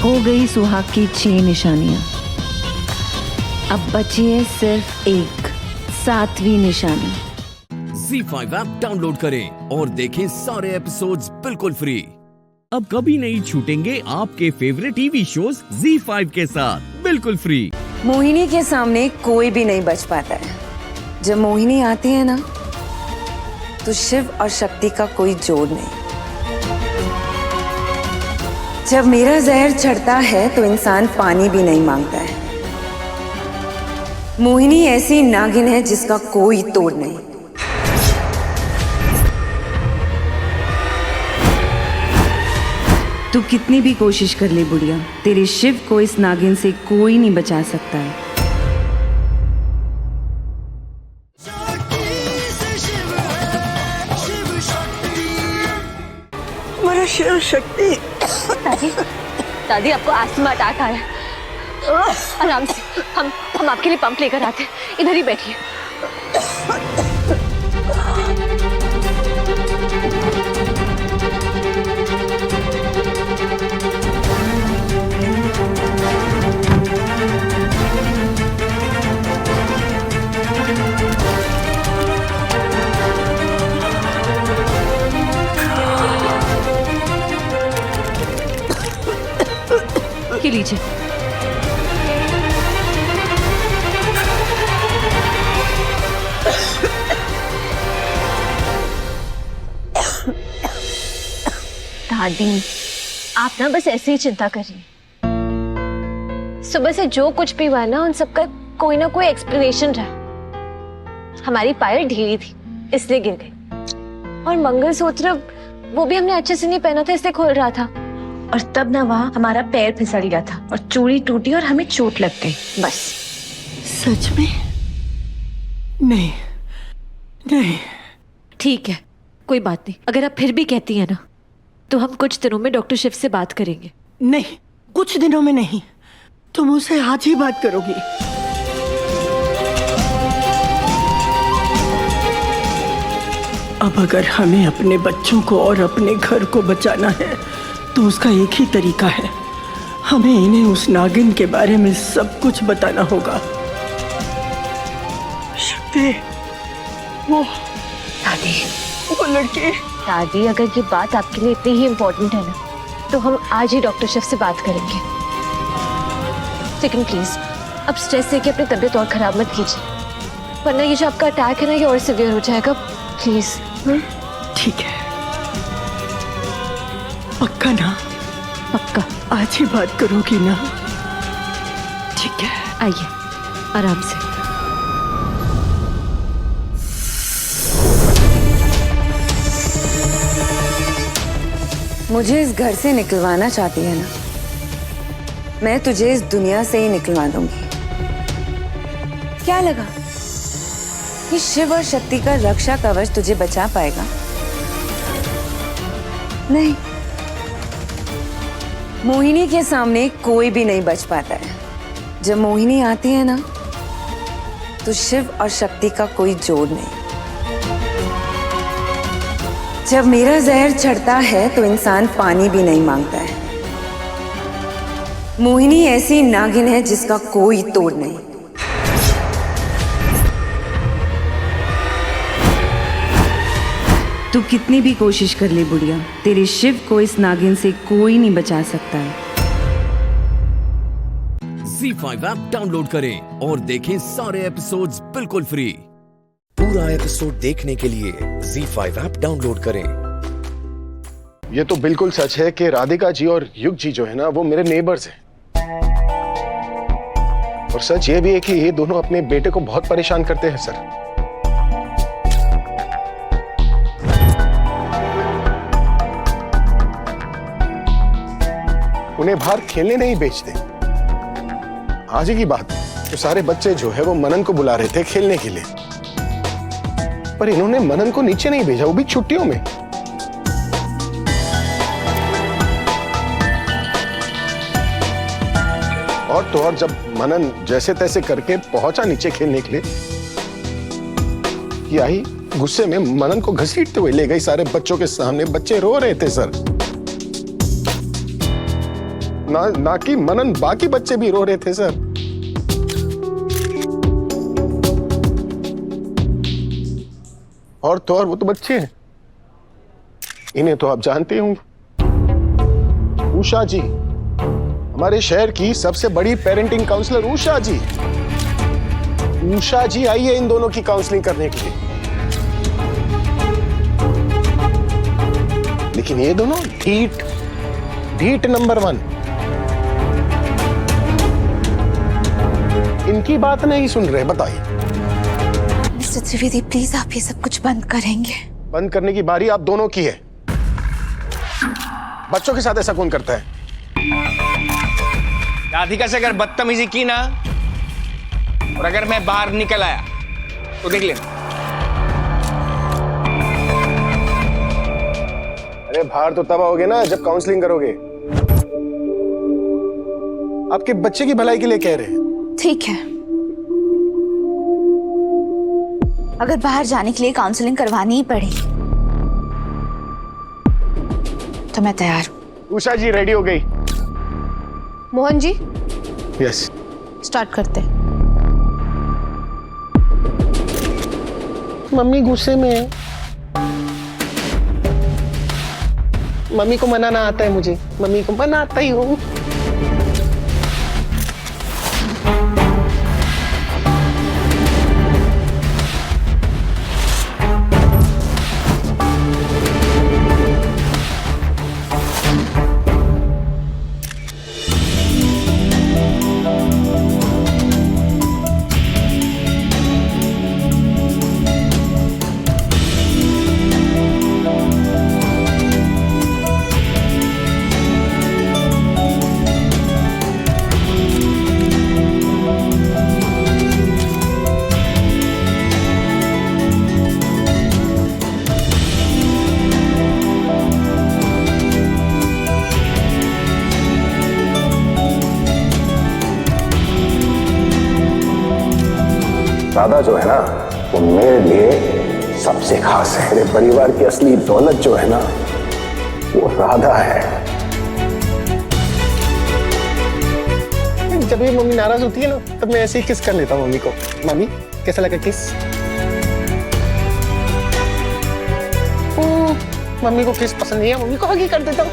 हो गई सुहाग की 6 निशानियां, अब बची है सिर्फ एक 7वीं निशानी। ZEE5 ऐप डाउनलोड करें और देखें सारे एपिसोड्स बिल्कुल फ्री। अब कभी नहीं छूटेंगे आपके फेवरेट टीवी शोज ZEE5 के साथ बिल्कुल फ्री। मोहिनी के सामने कोई भी नहीं बच पाता है। जब मोहिनी आती है ना, तो शिव और शक्ति का कोई जोड़ नहीं। जब मेरा जहर चढ़ता है तो इंसान पानी भी नहीं मांगता है। मोहिनी ऐसी नागिन है जिसका कोई तोड़ नहीं। तू कितनी भी कोशिश कर ले बुढ़िया, तेरे शिव को इस नागिन से कोई नहीं बचा सकता है। मेरा शिव शक्ति। दादी, दादी आपको आस्थमा अटैक आया है। आराम से, हम आपके लिए पंप लेकर आते हैं। इधर ही बैठिए। ये लीजिए। दादी, आप ना बस ऐसे ही चिंता कर रही हैं। सुबह से जो कुछ भी हुआ ना, उन सबका कोई ना कोई एक्सप्लेनेशन रहा। हमारी पायल ढीली थी, इसलिए गिर गई। और मंगलसूत्र, वो भी हमने अच्छे से नहीं पहना था, इसलिए खुल रहा था। और तब ना वहाँ हमारा पैर फिसल गया था और चूड़ी टूटी और हमें चोट लग गई। बस। सच में? नहीं, नहीं। ठीक है, कोई बात नहीं। अगर आप फिर भी कहती हैं ना, तो हम कुछ दिनों में डॉक्टर शिव से बात करेंगे। नहीं, कुछ दिनों में नहीं। तुम उससे आज ही बात करोगी। अब अगर हमें अपने बच्चों को और अपने घर को बचाना है, तो उसका एक ही तरीका है। हमें इन्हें उस नागिन के बारे में सब कुछ बताना होगा। शक्ति, वो दादी, वो लड़की। दादी, अगर ये बात आपके लिए इतनी ही इम्पोर्टेंट है ना, तो हम आज ही डॉक्टर शिव से बात करेंगे। लेकिन प्लीज अब स्ट्रेस लेके अपनी तबीयत और खराब मत कीजिए, वरना ये जो आपका अटैक है ना, ये और सिवियर हो जाएगा। प्लीज। ठीक है, पक्का ना? पक्का। आज ही बात करोगी ना? ठीक है, आइए आराम से। मुझे इस घर से निकलवाना चाहती है ना, मैं तुझे इस दुनिया से ही निकलवा दूंगी। क्या लगा कि शिव और शक्ति का रक्षा कवच तुझे बचा पाएगा? नहीं, मोहिनी के सामने कोई भी नहीं बच पाता है। जब मोहिनी आती है ना, तो शिव और शक्ति का कोई जोड़ नहीं। जब मेरा जहर चढ़ता है तो इंसान पानी भी नहीं मांगता है। मोहिनी ऐसी नागिन है जिसका कोई तोड़ नहीं। तू कितनी भी कोशिश कर ले बुढ़िया, तेरे शिव को इस नागिन से कोई नहीं बचा सकता है। ZEE5 ऐप डाउनलोड करें और देखें सारे एपिसोड्स बिल्कुल फ्री। पूरा एपिसोड देखने के लिए ZEE5 ऐप डाउनलोड करें। ये तो बिल्कुल सच है कि राधिका जी और युग जी जो है ना, वो मेरे नेबर्स हैं। और सच ये भी है कि ये दोनों अपने बेटे को बहुत परेशान करते हैं सर। उन्हें बाहर खेलने नहीं भेजते। आज ही की बात, तो सारे बच्चे जो है वो मनन को बुला रहे थे खेलने के लिए, पर इन्होंने मनन को नीचे नहीं भेजा, वो भी छुट्टियों में। और तो और जब मनन जैसे तैसे करके पहुंचा नीचे खेलने के लिए, ये आई गुस्से में मनन को घसीटते हुए ले गई सारे बच्चों के सामने। बच्चे रो रहे थे सर, ना कि मनन, बाकी बच्चे भी रो रहे थे सर। और तो और वो तो बच्चे हैं, इन्हें तो आप जानते होंगे। उषा जी, हमारे शहर की सबसे बड़ी पेरेंटिंग काउंसलर उषा जी। उषा जी आई है इन दोनों की काउंसलिंग करने के लिए। लेकिन ये दोनों ढीठ नंबर 1। इनकी बात नहीं सुन रहे। बताइए मिस्टर त्रिवेदी, प्लीज आप ये सब कुछ बंद करेंगे? बंद करने की बारी आप दोनों की है। बच्चों के साथ ऐसा कौन करता है? राधिका से अगर बदतमीजी की ना और अगर मैं बाहर निकल आया तो देख लेना। अरे बाहर तो तब आओगे ना जब काउंसलिंग करोगे। आपके बच्चे की भलाई के लिए कह रहे हैं। ठीक है, अगर बाहर जाने के लिए काउंसलिंग करवानी ही पड़ी तो मैं तैयार हूं। उषा जी रेडी हो गई? मोहन जी, यस, स्टार्ट करते हैं। मम्मी गुस्से में है। मम्मी को मनाना आता है मुझे। मम्मी को मनाता ही हूँ। राधा जो है ना, वो मेरे लिए सबसे खास है। मेरे परिवार की असली दौलत जो है ना, वो राधा है। जब भी मम्मी नाराज होती है ना, तब मैं ऐसे ही किस कर लेता हूँ मम्मी को। मम्मी कैसा लगा किस? मम्मी को किस पसंद नहीं है, मम्मी को हग ही कर देता हूँ।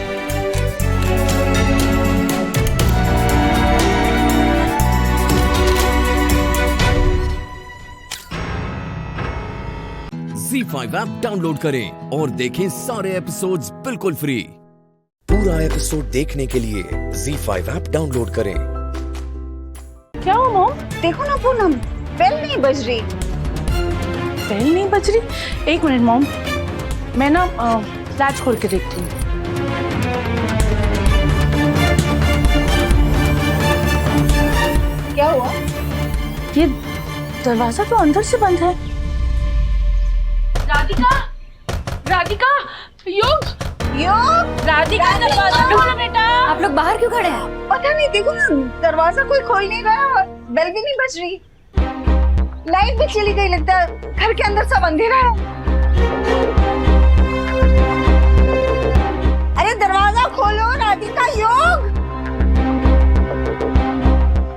ZEE5 ऐप डाउनलोड करें और देखें सारे एपिसोड्स बिल्कुल फ्री। पूरा एपिसोड देखने के लिए ZEE5 ऐप डाउनलोड करें। क्या हुआ मॉम? देखो ना पूनम, बेल नहीं बज रही। बेल नहीं बज रही? एक मिनट मॉम, मैं ना लैच खोल के देखती हूँ। क्या हुआ? ये दरवाजा तो अंदर से बंद है। राधिका, राधिका, योग, योग, राधिका दरवाजा खोलो बेटा। आप लोग बाहर क्यों खड़े हैं? पता नहीं, देखो ना दरवाजा कोई खोल नहीं रहा, बेल भी नहीं बज रही, लाइट भी चली गई। लगता है घर के अंदर सब अंधेरा है। अरे दरवाजा खोलो राधिका। योग,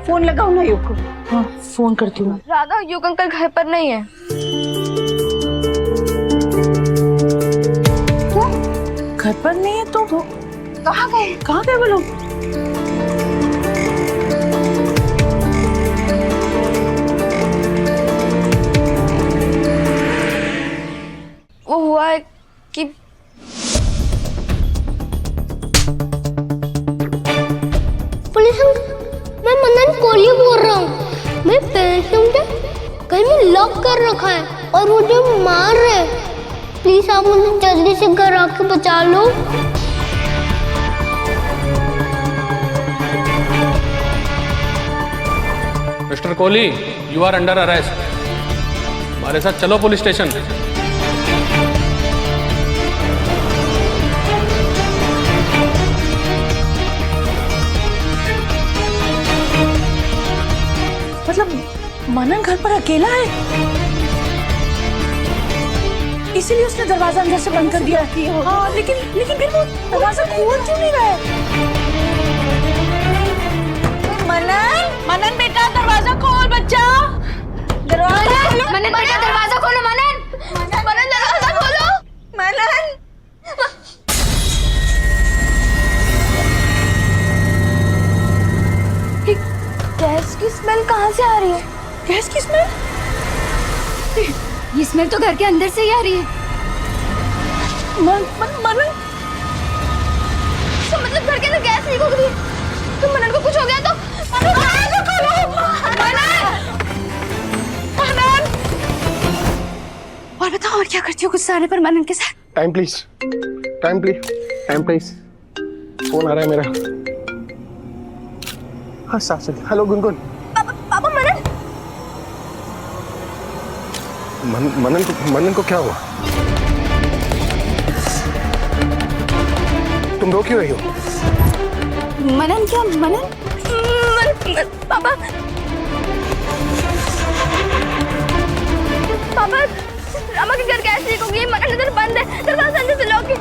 फोन लगाओ ना योग को। हाँ फोन करती हूँ। राधा, योग अंकल घर पर नहीं है। घर पर नहीं है तो कहाँ गए? कहाँ गए वो लोग? वो हुआ है कि पुलिस मैं मनन कोहली बोल रहा हूँ। मैं पेरेंट्स ने मुझे कहीं में लॉक कर रखा है और मुझे मार रहे हैं। प्लीज आप मुझे जल्दी से घर आके बचा लो। Mister Kohli, you are under arrest. हमारे साथ चलो पुलिस स्टेशन। मतलब मनन घर पर अकेला है, इसीलिए उसने दरवाजा अंदर से बंद कर दिया। हाँ, लेकिन फिर वो दरवाजा खोल क्यों नहीं रहा है? मनन, मनन बेटा दरवाजा खोल बच्चा। दरवाजा खोलो मनन बेटा, दरवाजा खोलो। मनन, मनन दरवाजा खोलो। मनन। स्मेल कहाँ से आ रही है? गैस की स्मेल? ये स्मेल तो घर के अंदर से ही आ रही है। मनन तो मतलब घर के अंदर गैस लीक हो गई है। तो मनन को कुछ हो गया तो और बताओ और क्या करती हो कुछ सारे पर मनन के साथ? Time please, time please, time please. Phone आ रहा है मेरा। हाँ साफ। हेलो गुनगुन। पापा मनन मनन को क्या हुआ? तुम रो क्यों रही हो? मनन क्या मनन? पापा रमा के घर गैस लीक हो गई। मनन इधर बंद है, दरवाजा अंदर से लॉक है।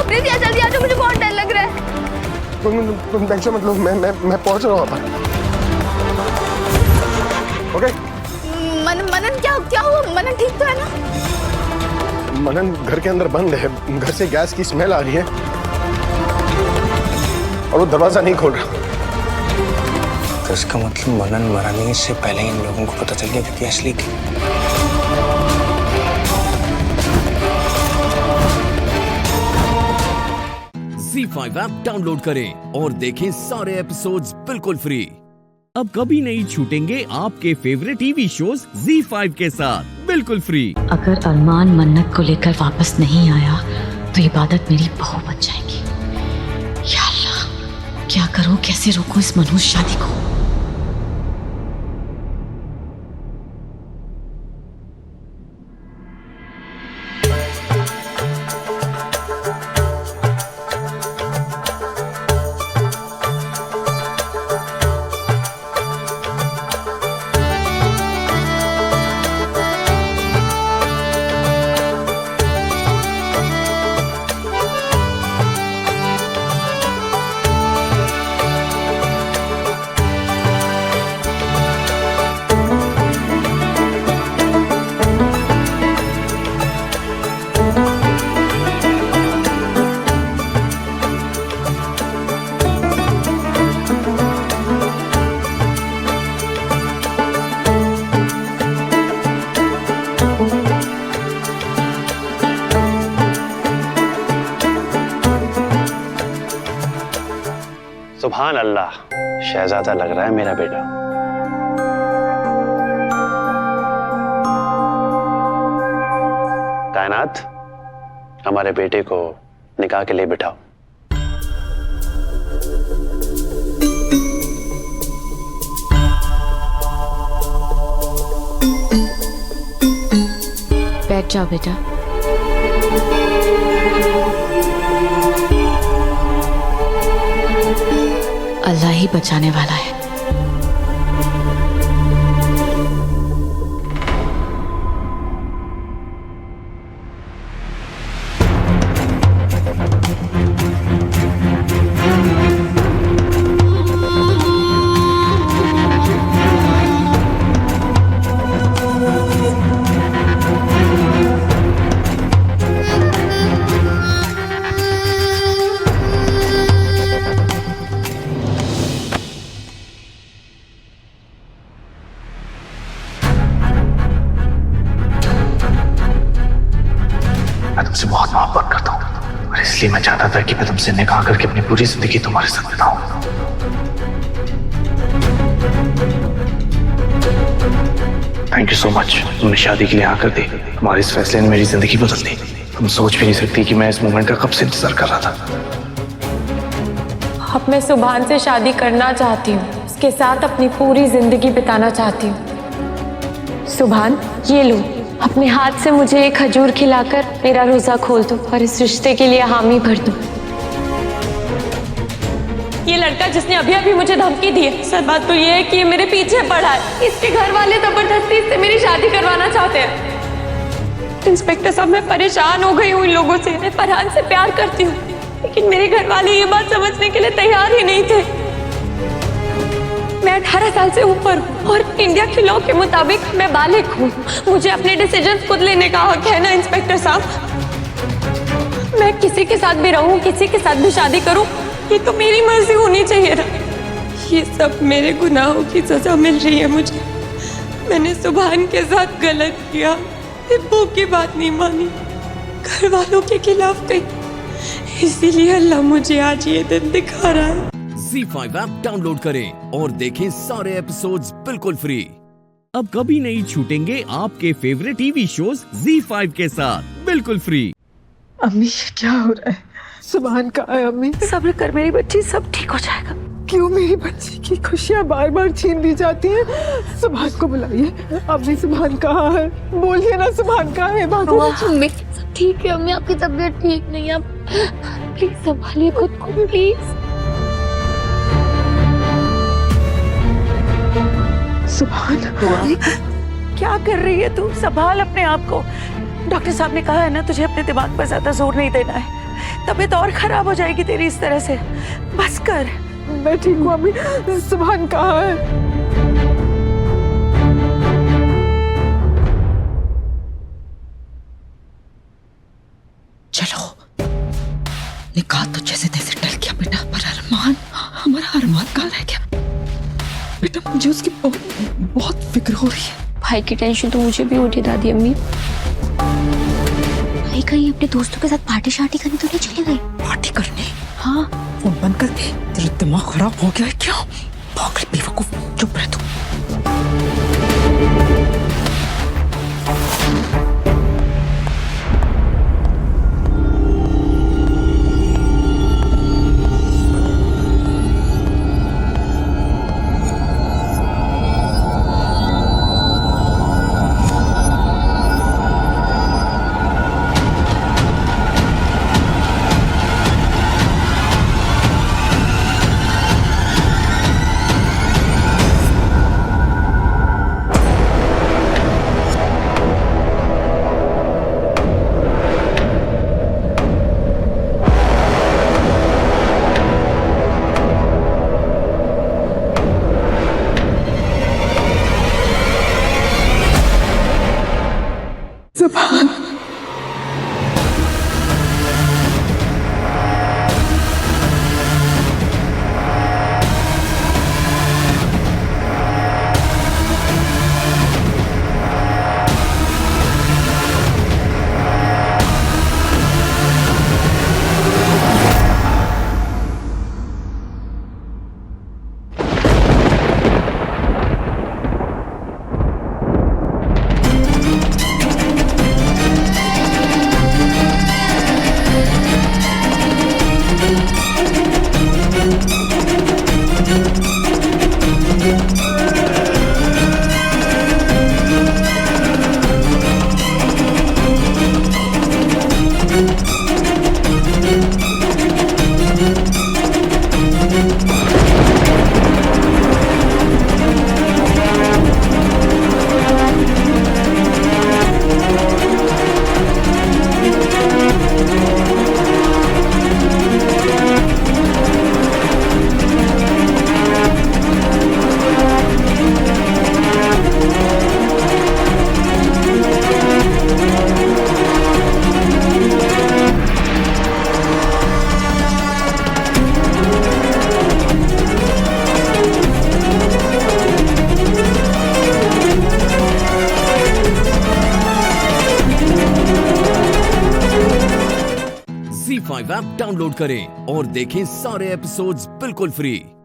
प्लीज यहाँ जल्दी आ जाओ, मुझे बहुत डर लग रहा है। तुम टेंशन मत लो, मैं पहुंच रहा हूँ वहाँ पर। ओके। मनन क्या हुआ? मनन ठीक तो है ना? मनन घर के अंदर बंद है, घर से गैस की स्मेल आ रही है और वो दरवाजा नहीं खोल रहा। तो इसका मतलब मनन मरने से पहले इन लोगों को पता चल गया कि गैस लीक है। ZEE5 ऐप डाउनलोड करें और देखें सारे एपिसोड्स बिल्कुल फ्री। अब कभी नहीं छूटेंगे आपके फेवरेट टीवी शोज ZEE5 के साथ बिल्कुल फ्री। अगर अरमान मन्नत को लेकर वापस नहीं आया तो इबादत मेरी बहू बन जाएगी। या अल्लाह, क्या करूं, कैसे रोकूं इस मनहूस शादी को? सुभान अल्लाह, शहजादा लग रहा है मेरा बेटा। कायनात, हमारे बेटे को निकाह के लिए बिठाओ। बैठ जाओ बेटा। अल्लाह ही बचाने वाला है। मैं तुमसे बहुत मोहब्बत करता हूँ और इसलिए मैं चाहता था कि मैं तुमसे निकाह करके अपनी पूरी जिंदगी तुम्हारे साथ बिताऊं। थैंक यू सो मच, तुमने शादी के लिए हाँ कर दी। तुम्हारे इस फैसले ने मेरी जिंदगी बदल दी। तुम सोच भी नहीं सकती कि मैं इस मोमेंट का कब से इंतजार कर रहा था। अब मैं सुभान से शादी करना चाहती हूँ, उसके साथ अपनी पूरी जिंदगी बिताना चाहती हूँ। सुभान, ये लो, अपने हाथ से मुझे एक खजूर खिलाकर मेरा रोजा खोल दो और इस रिश्ते के लिए हामी भर दो। ये लड़का जिसने अभी अभी मुझे धमकी दी है, सच बात तो ये है कि ये मेरे पीछे पड़ा है। इसके घर वाले जबरदस्ती इससे मेरी शादी करवाना चाहते हैं। इंस्पेक्टर साहब, मैं परेशान हो गई हूँ इन लोगों से। मैं फरहान से प्यार करती हूँ, लेकिन मेरे घर वाले ये बात समझने के लिए तैयार ही नहीं थे। मैं 18 साल से ऊपर हूँ और इंडिया के लॉ के मुताबिक मैं बालिग हूँ। मुझे अपने डिसीजन खुद लेने का हक है ना इंस्पेक्टर साहब। मैं किसी के साथ भी रहूँ, किसी के साथ भी शादी करूँ, ये तो मेरी मर्जी होनी चाहिए ना। ये सब मेरे गुनाहों की सजा मिल रही है मुझे। मैंने सुभान के साथ गलत किया, हिब्बू की बात नहीं मानी, घर वालों के खिलाफ गई, इसीलिए अल्लाह मुझे आज ये दिन दिखा रहा है। ZEE5 ऐप डाउनलोड करें और देखें सारे एपिसोड्स बिल्कुल फ्री। अब कभी नहीं छूटेंगे आपके फेवरेट टीवी शोज ZEE5 के साथ बिल्कुल फ्री। अम्मी क्या हो रहा है? सुभान कहाँ है अम्मी? सब्र कर मेरी बच्ची, सब ठीक हो जाएगा। क्यों मेरी बच्ची की खुशियाँ बार बार छीन ली जाती हैं? सुभान को बुलाइए। अम्मी सुभान कहाँ है? बोलिए ना सुभान कहाँ है? अम्मी सब ठीक है अम्मी, आपकी तबीयत ठीक नहीं है, आप प्लीज संभालिए खुद को प्लीज। सुभान क्या कर रही है तू? संभाल अपने आप को। डॉक्टर साहब ने कहा है ना तुझे अपने दिमाग पर ज्यादा जोर नहीं देना है, तबीयत और खराब हो जाएगी तेरी इस तरह से। बस कर। मैं ठीक हूँ अम्मी। सुभान कहाँ है? चलो निकाह तो जैसे तैसे टल गया बेटा, पर अरमान, हमारा अरमान कहाँ रह गया बेटा? मुझे उसकी बहुत फिक्र हो रही है। भाई की टेंशन तो मुझे भी हो रही है दादी अम्मी। भाई कहीं अपने दोस्तों के साथ पार्टी शार्टी करने तो नहीं चले गए? पार्टी करने? हाँ। फोन बंद कर दे, तेरा दिमाग खराब हो गया है क्या? पागल बेवकूफ, चुप रह तू। सुभान ZEE5 ऐप डाउनलोड करें और देखें सारे एपिसोड्स बिल्कुल फ्री।